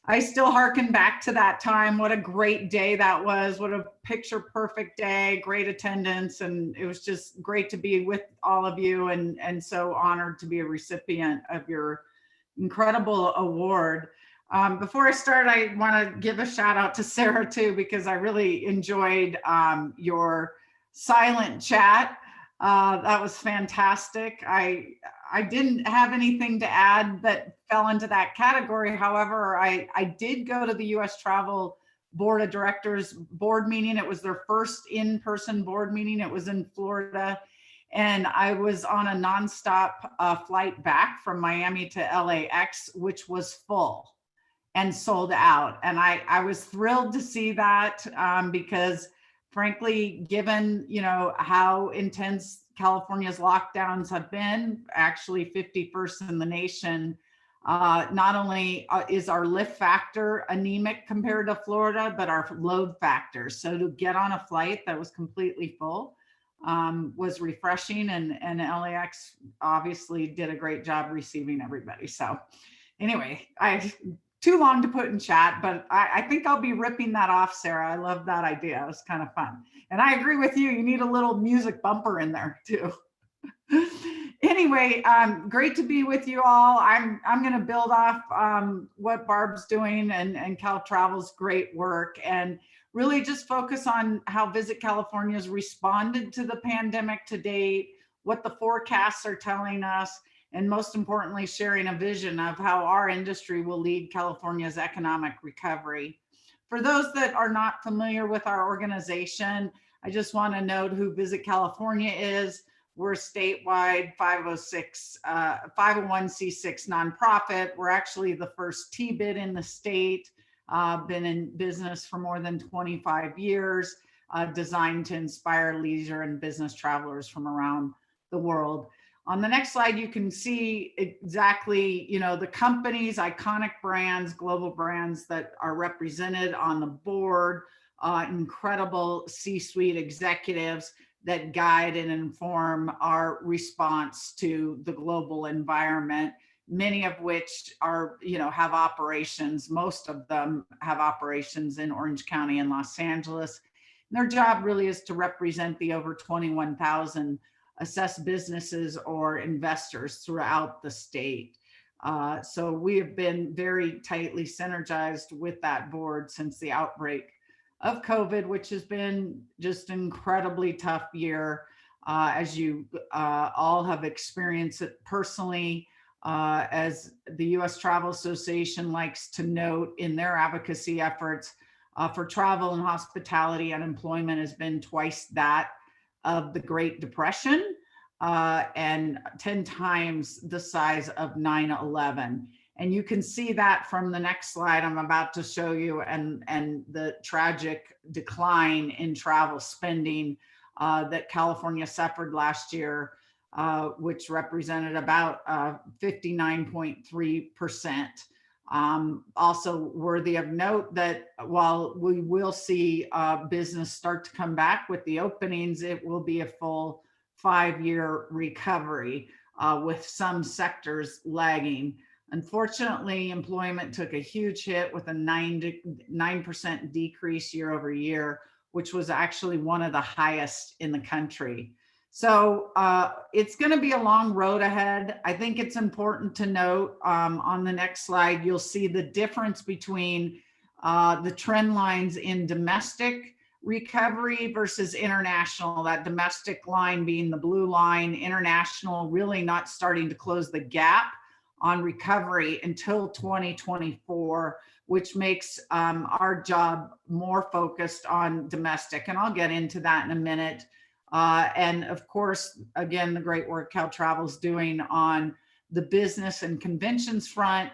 Speaker 5: I still hearken back to that time. What a great day that was. What a picture perfect day, great attendance. And it was just great to be with all of you, and so honored to be a recipient of your incredible award. Before I start, I want to give a shout out to Sarah too, because I really enjoyed your silent chat. That was fantastic. I didn't have anything to add that fell into that category. However, I did go to the U.S. Travel Board of Directors board meeting. It was their first in-person board meeting. It was in Florida. And I was on a nonstop flight back from Miami to LAX, which was full and sold out. And I was thrilled to see that because frankly, given, you know, how intense California's lockdowns have been, actually 51st in the nation, not only is our lift factor anemic compared to Florida, but our load factor. So to get on a flight that was completely full was refreshing, and LAX obviously did a great job receiving everybody. So anyway, too long to put in chat, but I think I'll be ripping that off, Sarah. I love that idea. It was kind of fun. And I agree with you. You need a little music bumper in there too. Anyway, great to be with you all. I'm going to build off what Barb's doing and CalTravel's great work, and really just focus on how Visit California has responded to the pandemic to date, what the forecasts are telling us, and most importantly, sharing a vision of how our industry will lead California's economic recovery. For those that are not familiar with our organization, I just want to note who Visit California is. We're a statewide 501c6 nonprofit. We're actually the first T-bid in the state, been in business for more than 25 years, designed to inspire leisure and business travelers from around the world. On the next slide, you can see exactly, you know, the companies, iconic brands, global brands that are represented on the board, incredible C-suite executives that guide and inform our response to the global environment, many of which are, you know, have operations. Most of them have operations in Orange County and Los Angeles. And their job really is to represent the over 21,000 assessed businesses or investors throughout the state. So we have been very tightly synergized with that board since the outbreak of COVID, which has been just an incredibly tough year, as you all have experienced it personally. As the U.S. Travel Association likes to note in their advocacy efforts for travel and hospitality, unemployment has been twice that of the Great Depression and 10 times the size of 9/11. And you can see that from the next slide I'm about to show you, and the tragic decline in travel spending that California suffered last year, which represented about 59.3%. Also worthy of note that while we will see business start to come back with the openings, it will be a full 5-year recovery with some sectors lagging. Unfortunately, employment took a huge hit with a 9% decrease year over year, which was actually one of the highest in the country. So it's going to be a long road ahead. I think it's important to note on the next slide, you'll see the difference between the trend lines in domestic recovery versus international, that domestic line being the blue line, international really not starting to close the gap on recovery until 2024, which makes our job more focused on domestic. And I'll get into that in a minute. And of course, again, the great work CalTravel's doing on the business and conventions front,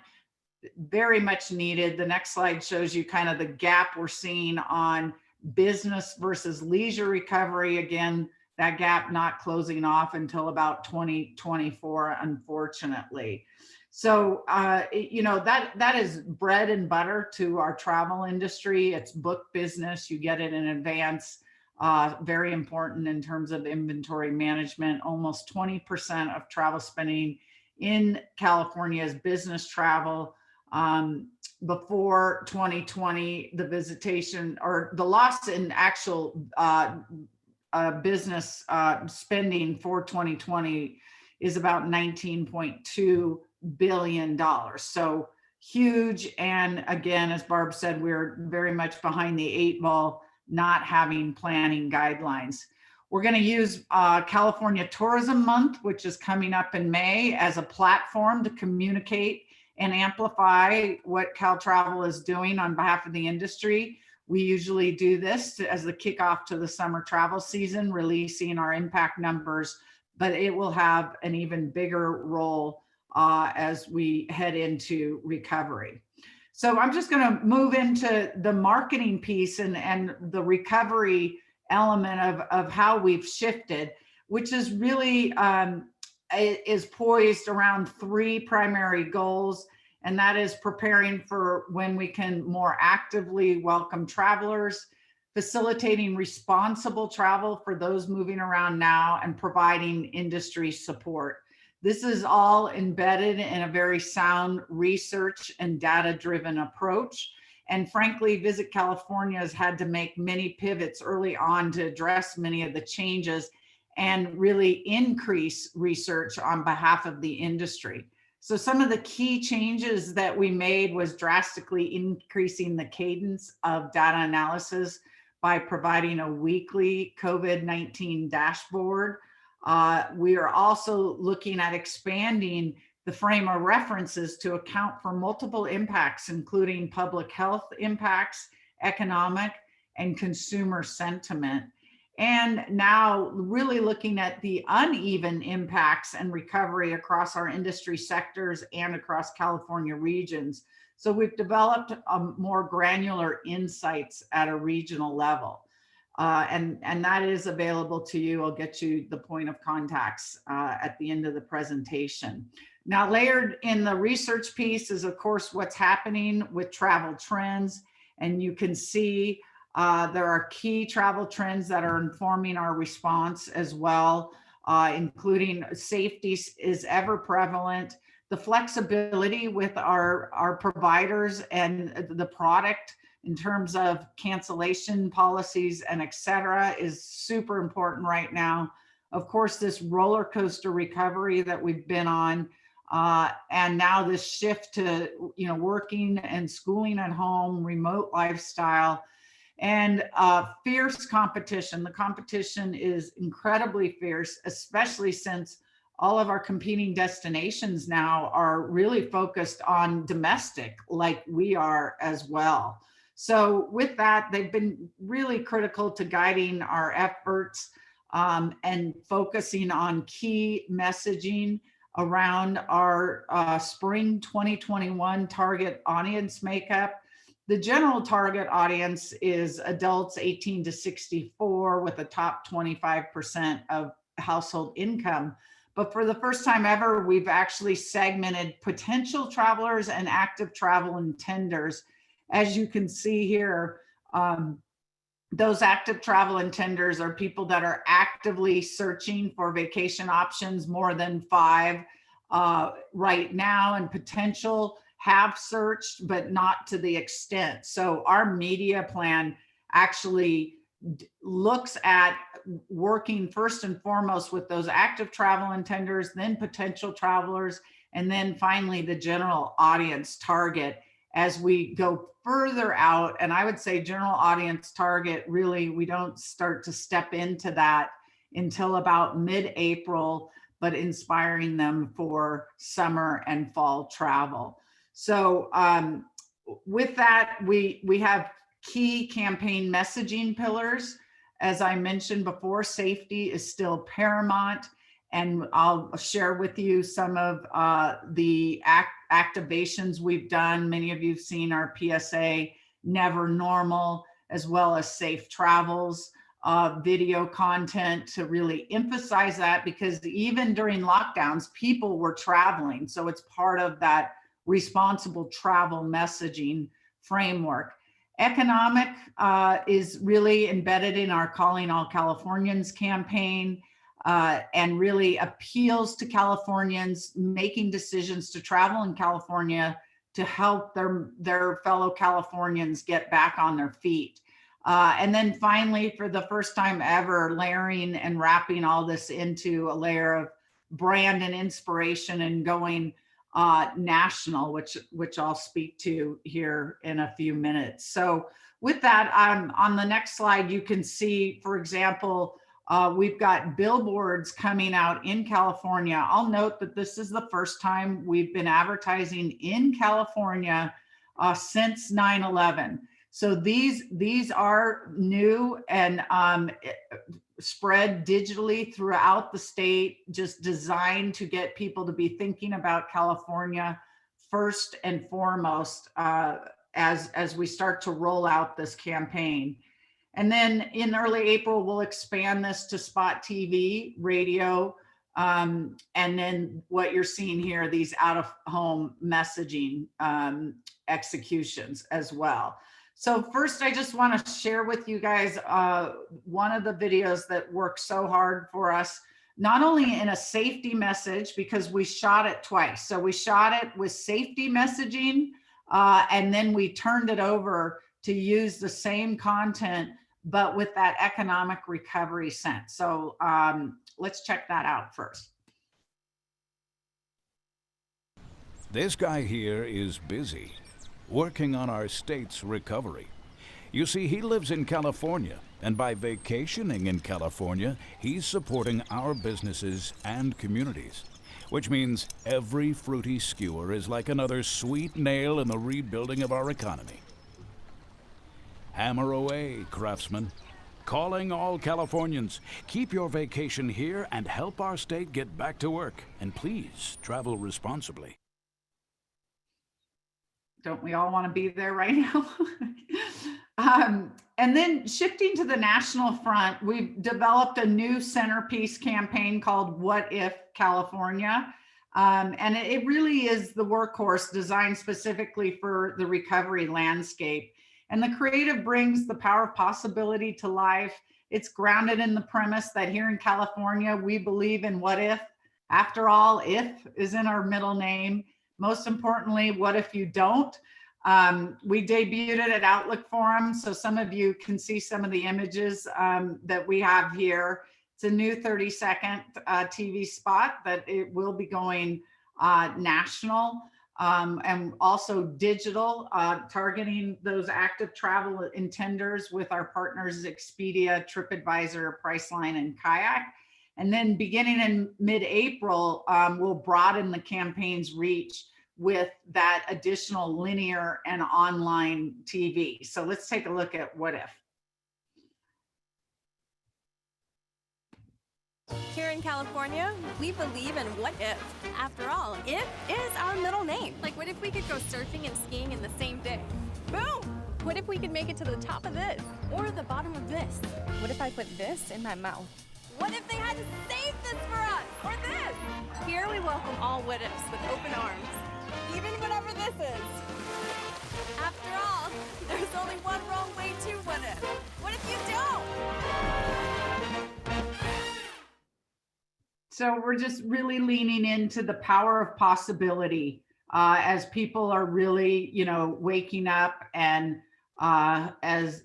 Speaker 5: very much needed. The next slide shows you kind of the gap we're seeing on business versus leisure recovery. Again, that gap not closing off until about 2024, unfortunately. So, that is bread and butter to our travel industry. It's book business. You get it in advance. Very important in terms of inventory management. Almost 20% of travel spending in California is business travel. Before 2020, the visitation or the loss in actual business spending for 2020 is about $19.2 billion. So huge. And again, as Barb said, we're very much behind the 8 ball, not having planning guidelines. We're going to use California Tourism Month, which is coming up in May, as a platform to communicate and amplify what CalTravel is doing on behalf of the industry. We usually do this as the kickoff to the summer travel season, releasing our impact numbers, but it will have an even bigger role as we head into recovery. So I'm just going to move into the marketing piece and the recovery element of how we've shifted, which is really is poised around 3 primary goals. And that is preparing for when we can more actively welcome travelers, facilitating responsible travel for those moving around now, and providing industry support. This is all embedded in a very sound research and data-driven approach. And frankly, Visit California has had to make many pivots early on to address many of the changes and really increase research on behalf of the industry. So some of the key changes that we made was drastically increasing the cadence of data analysis by providing a weekly COVID-19 dashboard. We are also looking at expanding the frame of references to account for multiple impacts, including public health impacts, economic, and consumer sentiment. And now really looking at the uneven impacts and recovery across our industry sectors and across California regions. So we've developed more granular insights at a regional level. And that is available to you. I'll get you the point of contacts at the end of the presentation. Now, layered in the research piece is, of course, what's happening with travel trends. And you can see there are key travel trends that are informing our response as well, including safety is ever prevalent. The flexibility with our providers and the product in terms of cancellation policies and et cetera is super important right now. Of course, this roller coaster recovery that we've been on, and now this shift to working and schooling at home, remote lifestyle, and fierce competition. The competition is incredibly fierce, especially since all of our competing destinations now are really focused on domestic, like we are as well. So with that, they've been really critical to guiding our efforts and focusing on key messaging around our spring 2021 target audience makeup. The general target audience is adults 18 to 64 with a top 25% of household income. But for the first time ever, we've actually segmented potential travelers and active travel intenders. As you can see here, those active travel intenders are people that are actively searching for vacation options, more than 5 right now, and potential have searched, but not to the extent. So our media plan actually looks at working first and foremost with those active travel intenders, then potential travelers, and then finally the general audience target as we go further out. And I would say general audience target, really, we don't start to step into that until about mid-April, but inspiring them for summer and fall travel. So with that, we have key campaign messaging pillars. As I mentioned before, safety is still paramount. And I'll share with you some of the activations we've done. Many of you have seen our PSA, Never Normal, as well as Safe Travels. video content to really emphasize that, because even during lockdowns, people were traveling. So it's part of that responsible travel messaging framework. Economic is really embedded in our Calling All Californians campaign, and really appeals to Californians making decisions to travel in California to help their fellow Californians get back on their feet. And then finally, for the first time ever, layering and wrapping all this into a layer of brand and inspiration and going national, which I'll speak to here in a few minutes. So with that, on the next slide, you can see, for example, we've got billboards coming out in California. I'll note that this is the first time we've been advertising in California since 9/11. So these are new and spread digitally throughout the state, just designed to get people to be thinking about California first and foremost as we start to roll out this campaign. And then in early April, we'll expand this to spot TV, radio, and then what you're seeing here, these out-of-home messaging executions as well. So first, I just want to share with you guys one of the videos that worked so hard for us, not only in a safety message, because we shot it twice. So we shot it with safety messaging, and then we turned it over to use the same content, but with that economic recovery sense. So let's check that out first.
Speaker 13: This guy here is busy, working on our state's recovery. You see, he lives in California, and by vacationing in California, he's supporting our businesses and communities, which means every fruity skewer is like another sweet nail in the rebuilding of our economy. Hammer away, craftsman. Calling all Californians. Keep your vacation here and help our state get back to work. And please, travel responsibly.
Speaker 5: Don't we all want to be there right now? And then shifting to the national front, we've developed a new centerpiece campaign called What If California? And it really is the workhorse designed specifically for the recovery landscape. And the creative brings the power of possibility to life. It's grounded in the premise that here in California, we believe in what if. After all, if is in our middle name. Most importantly, what if you don't? We debuted it at Outlook Forum, so some of you can see some of the images that we have here. It's a new 30-second TV spot that it will be going national and also digital, targeting those active travel intenders with our partners Expedia, TripAdvisor, Priceline, and Kayak. And then beginning in mid-April, we'll broaden the campaign's reach with that additional linear and online TV. So let's take a look at What If.
Speaker 14: Here in California, we believe in what if. After all, if is our middle name. Like, what if we could go surfing and skiing in the same day? Boom! What if we could make it to the top of this or the bottom of this? What if I put this in my mouth? What if they had to save this for us or this? Here we welcome all what ifs with open arms, even whatever this is. After all, there's only one wrong way to what if. What if you don't?
Speaker 5: So we're just really leaning into the power of possibility as people are really, waking up. And as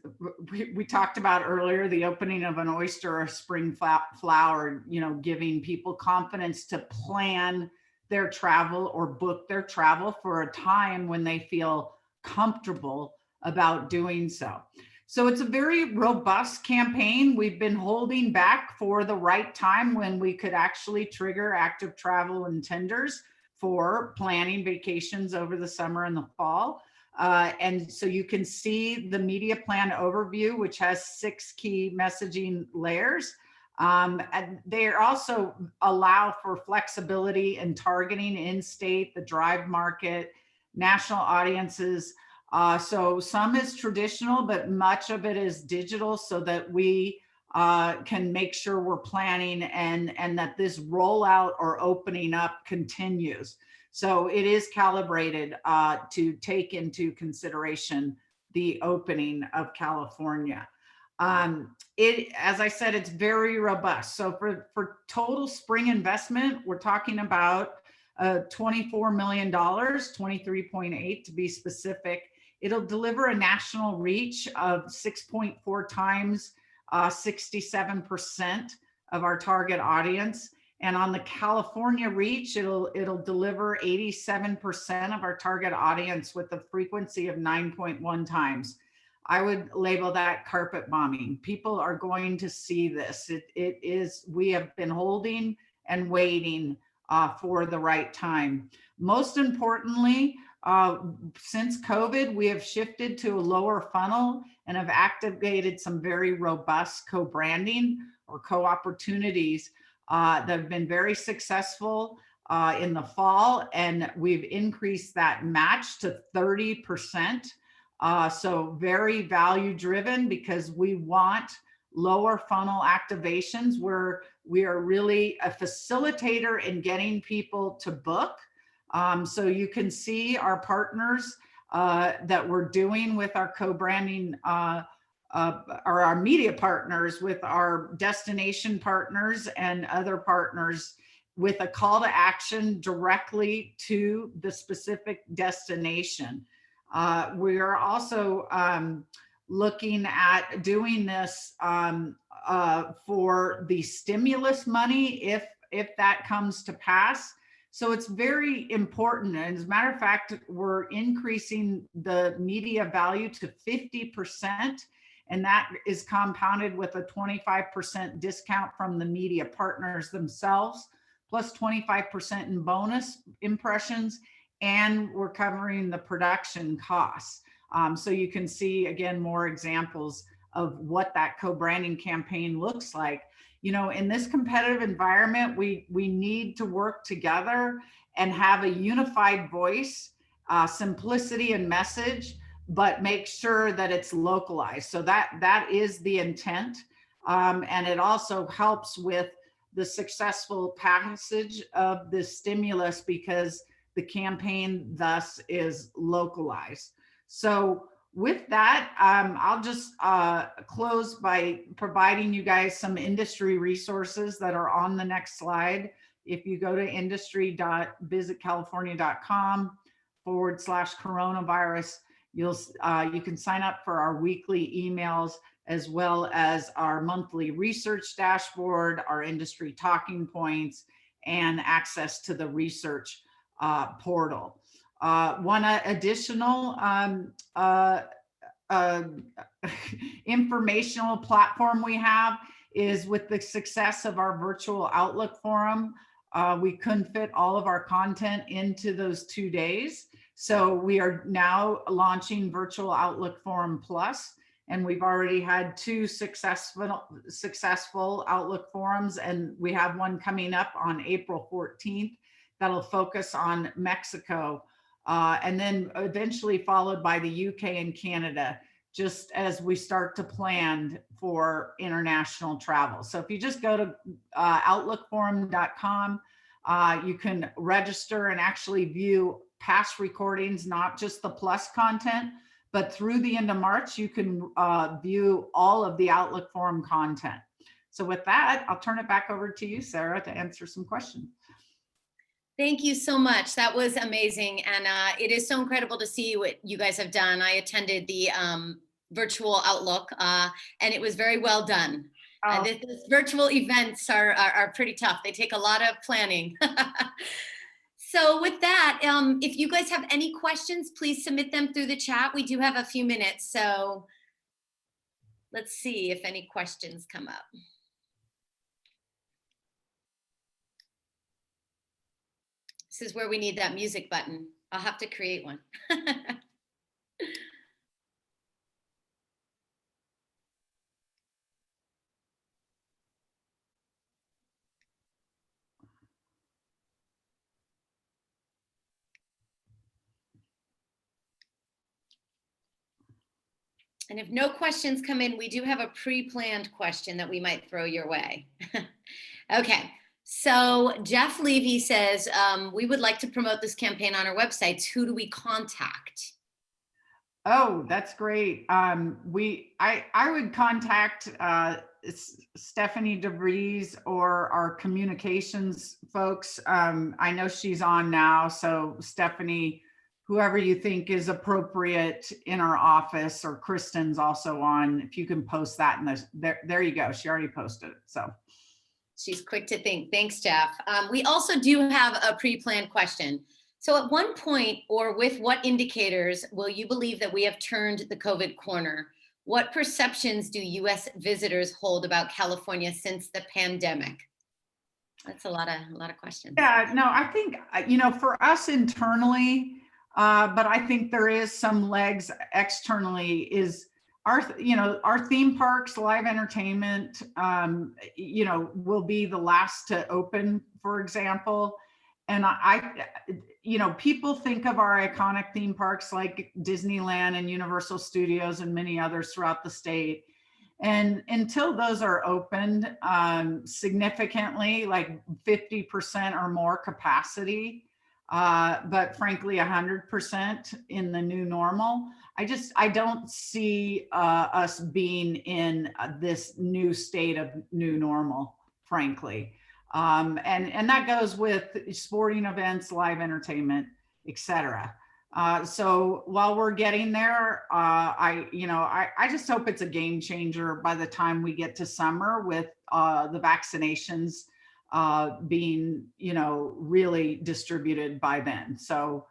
Speaker 5: we talked about earlier, the opening of an oyster or spring flower, giving people confidence to plan their travel or book their travel for a time when they feel comfortable about doing so. So it's a very robust campaign. We've been holding back for the right time when we could actually trigger active travel intenders for planning vacations over the summer and the fall. And so you can see the media plan overview, which has 6 key messaging layers. And they also allow for flexibility in targeting in-state, the drive market, national audiences. So some is traditional, but much of it is digital so that we can make sure we're planning and that this rollout or opening up continues. So it is calibrated to take into consideration the opening of California. As I said, it's very robust. So for total spring investment, we're talking about $24 million, 23.8 to be specific. It'll deliver a national reach of 6.4 times 67% of our target audience. And on the California reach, it'll deliver 87% of our target audience with a frequency of 9.1 times. I would label that carpet bombing. People are going to see this. We have been holding and waiting for the right time. Most importantly, since COVID, we have shifted to a lower funnel and have activated some very robust co-branding or co-opportunities that have been very successful in the fall. And we've increased that match to 30%. So very value driven, because we want lower funnel activations where we are really a facilitator in getting people to book. So you can see our partners that we're doing with our co-branding or our media partners, with our destination partners and other partners, with a call to action directly to the specific destination. We are also looking at doing this for the stimulus money if that comes to pass. So it's very important. And as a matter of fact, we're increasing the media value to 50%. And that is compounded with a 25% discount from the media partners themselves, plus 25% in bonus impressions. And we're covering the production costs. So you can see, again, more examples of what that co-branding campaign looks like. You know, in this competitive environment, we need to work together and have a unified voice, simplicity and message, but make sure that it's localized. So that is the intent. And it also helps with the successful passage of the stimulus, because the campaign thus is localized. So with that, I'll just close by providing you guys some industry resources that are on the next slide. If you go to industry.visitcalifornia.com/coronavirus, you can sign up for our weekly emails, as well as our monthly research dashboard, our industry talking points, and access to the research portal. One additional informational platform we have is with the success of our virtual Outlook forum. We couldn't fit all of our content into those 2 days. So we are now launching Virtual Outlook Forum Plus, and we've already had 2 successful Outlook forums, and we have one coming up on April 14th that'll focus on Mexico, and then eventually followed by the UK and Canada, just as we start to plan for international travel. So if you just go to outlookforum.com, you can register and actually view past recordings, not just the Plus content, but through the end of March, you can view all of the Outlook Forum content. So with that, I'll turn it back over to you, Sarah, to answer some questions.
Speaker 2: Thank you so much. That was amazing. And it is so incredible to see what you guys have done. I attended the virtual Outlook and it was very well done. These virtual events are pretty tough. They take a lot of planning. So with that, if you guys have any questions, please submit them through the chat. We do have a few minutes. So let's see if any questions come up. This is where we need that music button. I'll have to create one. And if no questions come in, we do have a pre-planned question that we might throw your way. Okay, so Jeff Levy says, we would like to promote this campaign on our websites. Who do we contact?
Speaker 5: Oh, that's great. I would contact Stephanie DeVries or our communications folks. I know she's on now, so Stephanie, whoever you think is appropriate in our office, or Kristen's also on, if you can post that in there you go. She already posted it, so.
Speaker 2: She's quick to think. Thanks, Jeff. We also do have a pre-planned question. So at one point, or with what indicators will you believe that we have turned the COVID corner? What perceptions do US visitors hold about California since the pandemic? That's a lot of questions.
Speaker 5: Yeah, no, I think, for us internally, but I think there is some legs externally, is our theme parks, live entertainment, will be the last to open, for example. And people think of our iconic theme parks like Disneyland and Universal Studios and many others throughout the state. And until those are opened significantly, like 50% or more capacity, but frankly, 100% in the new normal, I don't see us being in this new state of new normal, frankly. And that goes with sporting events, live entertainment, etc. So while we're getting there, I just hope it's a game changer by the time we get to summer, with the vaccinations being, really distributed by then. So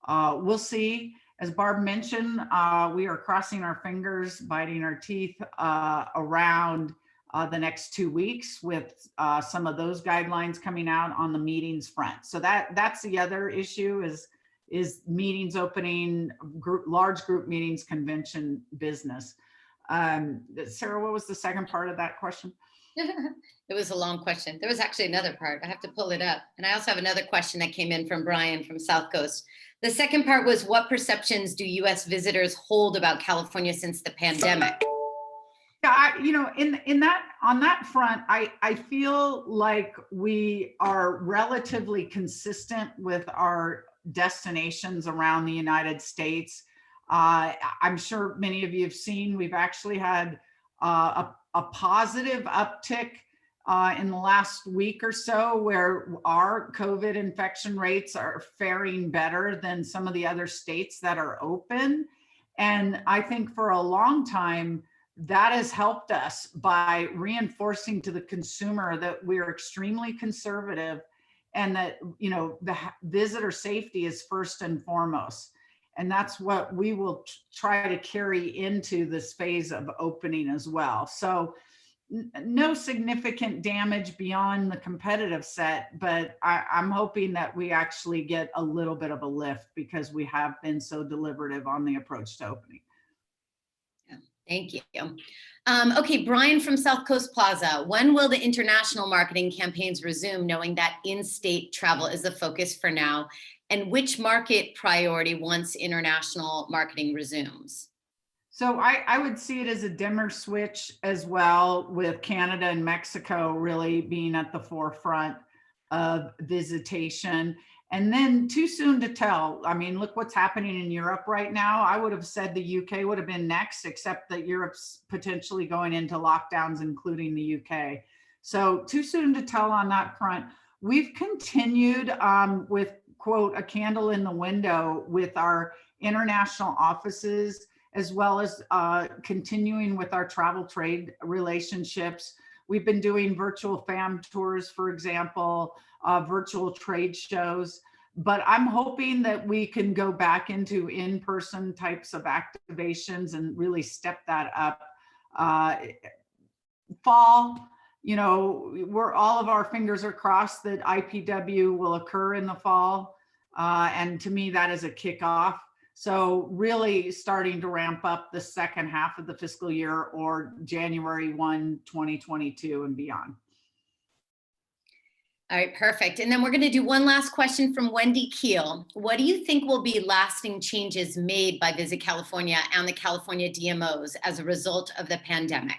Speaker 5: we'll see. As Barb mentioned, we are crossing our fingers, biting our teeth around the next 2 weeks, with some of those guidelines coming out on the meetings front. So that's the other issue, is meetings opening, large group meetings, convention business. Sarah, what was the second part of that question?
Speaker 2: It was a long question. There was actually another part. I have to pull it up. And I also have another question that came in from Brian from South Coast. The second part was, what perceptions do US visitors hold about California since the pandemic?
Speaker 5: Yeah, on that front, I feel like we are relatively consistent with our destinations around the United States. I'm sure many of you have seen, we've actually had a positive uptick in the last week or so, where our COVID infection rates are faring better than some of the other states that are open. And I think for a long time, that has helped us by reinforcing to the consumer that we're extremely conservative, and that, the visitor safety is first and foremost. And that's what we will try to carry into this phase of opening as well. So no significant damage beyond the competitive set, but I'm hoping that we actually get a little bit of a lift, because we have been so deliberative on the approach to opening.
Speaker 2: Thank you. Okay, Brian from South Coast Plaza. When will the international marketing campaigns resume, knowing that in-state travel is the focus for now? And which market priority once international marketing resumes?
Speaker 5: So I would see it as a dimmer switch as well, with Canada and Mexico really being at the forefront of visitation. And then too soon to tell. I mean, look what's happening in Europe right now. I would have said the UK would have been next, except that Europe's potentially going into lockdowns, including the UK. So too soon to tell on that front. We've continued with, quote, a candle in the window with our international offices, as well as continuing with our travel trade relationships. We've been doing virtual fam tours, for example, virtual trade shows, but I'm hoping that we can go back into in-person types of activations and really step that up. Fall, all of our fingers are crossed that IPW will occur in the fall. And to me, that is a kickoff. So really starting to ramp up the second half of the fiscal year, or January 1, 2022 and beyond.
Speaker 2: All right, perfect. And then we're going to do one last question from Wendy Keel. What do you think will be lasting changes made by Visit California and the California DMOs as a result of the pandemic?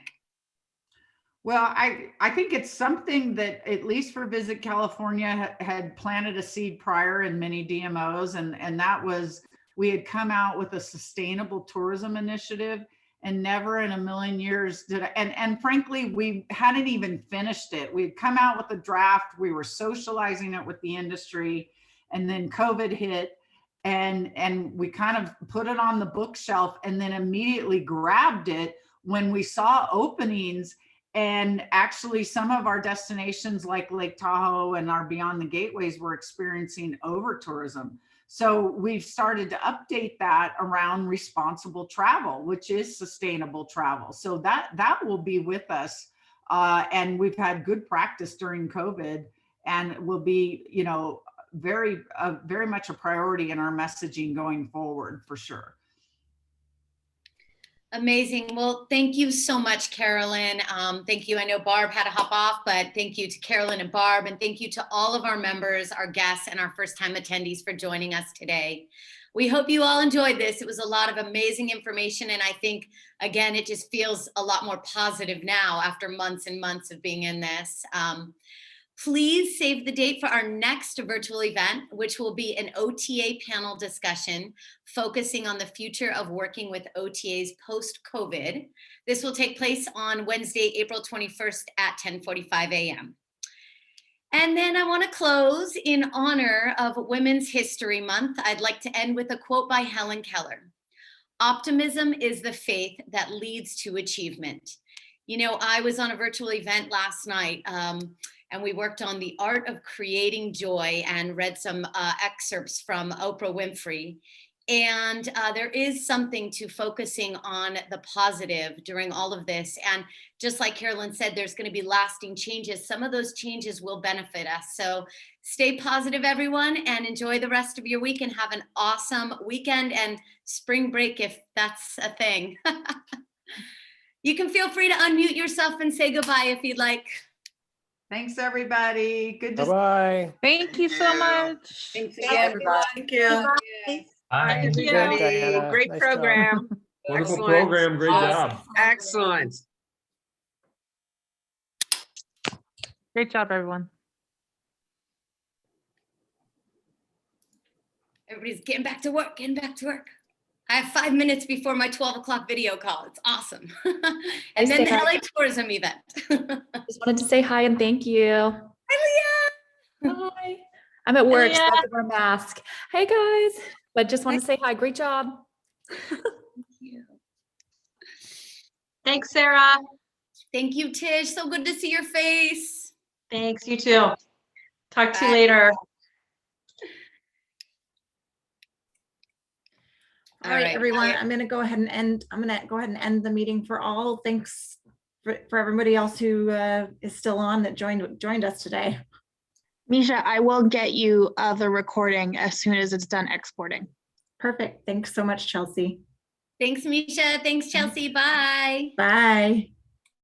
Speaker 5: Well, I think it's something that, at least for Visit California, had planted a seed prior in many DMOs, and that was, we had come out with a sustainable tourism initiative, and never in a million years did I, and frankly, we hadn't even finished it. We'd come out with a draft, we were socializing it with the industry, and then COVID hit, and we kind of put it on the bookshelf, and then immediately grabbed it when we saw openings. And actually, some of our destinations like Lake Tahoe and our Beyond the Gateways were experiencing over tourism. So we've started to update that around responsible travel, which is sustainable travel. So that will be with us. And we've had good practice during COVID, and will be, you know, very much a priority in our messaging going forward, for sure.
Speaker 2: Amazing. Well, thank you so much, Carolyn. Thank you. I know Barb had to hop off, but thank you to Carolyn and Barb, and thank you to all of our members, our guests, and our first-time attendees for joining us today. We hope you all enjoyed this. It was a lot of amazing information, and I think, again, it just feels a lot more positive now after months and months of being in this. Please save the date for our next virtual event, which will be an OTA panel discussion focusing on the future of working with OTAs post-COVID. This will take place on Wednesday, April 21st at 10:45 a.m. And then I want to close in honor of Women's History Month. I'd like to end with a quote by Helen Keller. "Optimism is the faith that leads to achievement." You know, I was on a virtual event last night, and we worked on the art of creating joy and read some excerpts from Oprah Winfrey. And there is something to focusing on the positive during all of this. And just like Carolyn said, there's going to be lasting changes. Some of those changes will benefit us. So stay positive, everyone, and enjoy the rest of your week, and have an awesome weekend and spring break, if that's a thing. You can feel free to unmute yourself and say goodbye if you'd like.
Speaker 5: Thanks, everybody. Good to
Speaker 7: Bye-bye.
Speaker 6: Thank you so much.
Speaker 4: Thanks again, everybody.
Speaker 10: Thank you.
Speaker 6: Thank you.
Speaker 7: Diana.
Speaker 6: Great
Speaker 7: Nice
Speaker 6: program.
Speaker 15: Wonderful
Speaker 6: Excellent.
Speaker 15: program. Great job.
Speaker 6: Excellent. Great job, everyone.
Speaker 2: Everybody's getting back to work, I have 5 minutes before my 12 o'clock video call. It's awesome. And then the LA tourism event.
Speaker 16: Just wanted to say hi and thank you.
Speaker 2: Hi, Leah.
Speaker 16: Hi. I'm at work, so I
Speaker 8: Leah.
Speaker 16: have to wear a mask. Hey guys, but just want to say hi. Great job.
Speaker 2: Thank you.
Speaker 8: Thanks, Sarah.
Speaker 2: Thank you, Tish. So good to see your face.
Speaker 8: Thanks, you too. Talk to you
Speaker 2: Bye.
Speaker 8: later.
Speaker 11: All right, everyone, I'm going to go ahead and end the meeting for all. Thanks for everybody else who is still on that joined us today.
Speaker 17: Misha, I will get you the recording as soon as it's done exporting.
Speaker 11: Perfect. Thanks so much, Chelsea.
Speaker 2: Thanks, Misha. Thanks, Chelsea. Bye.
Speaker 11: Bye.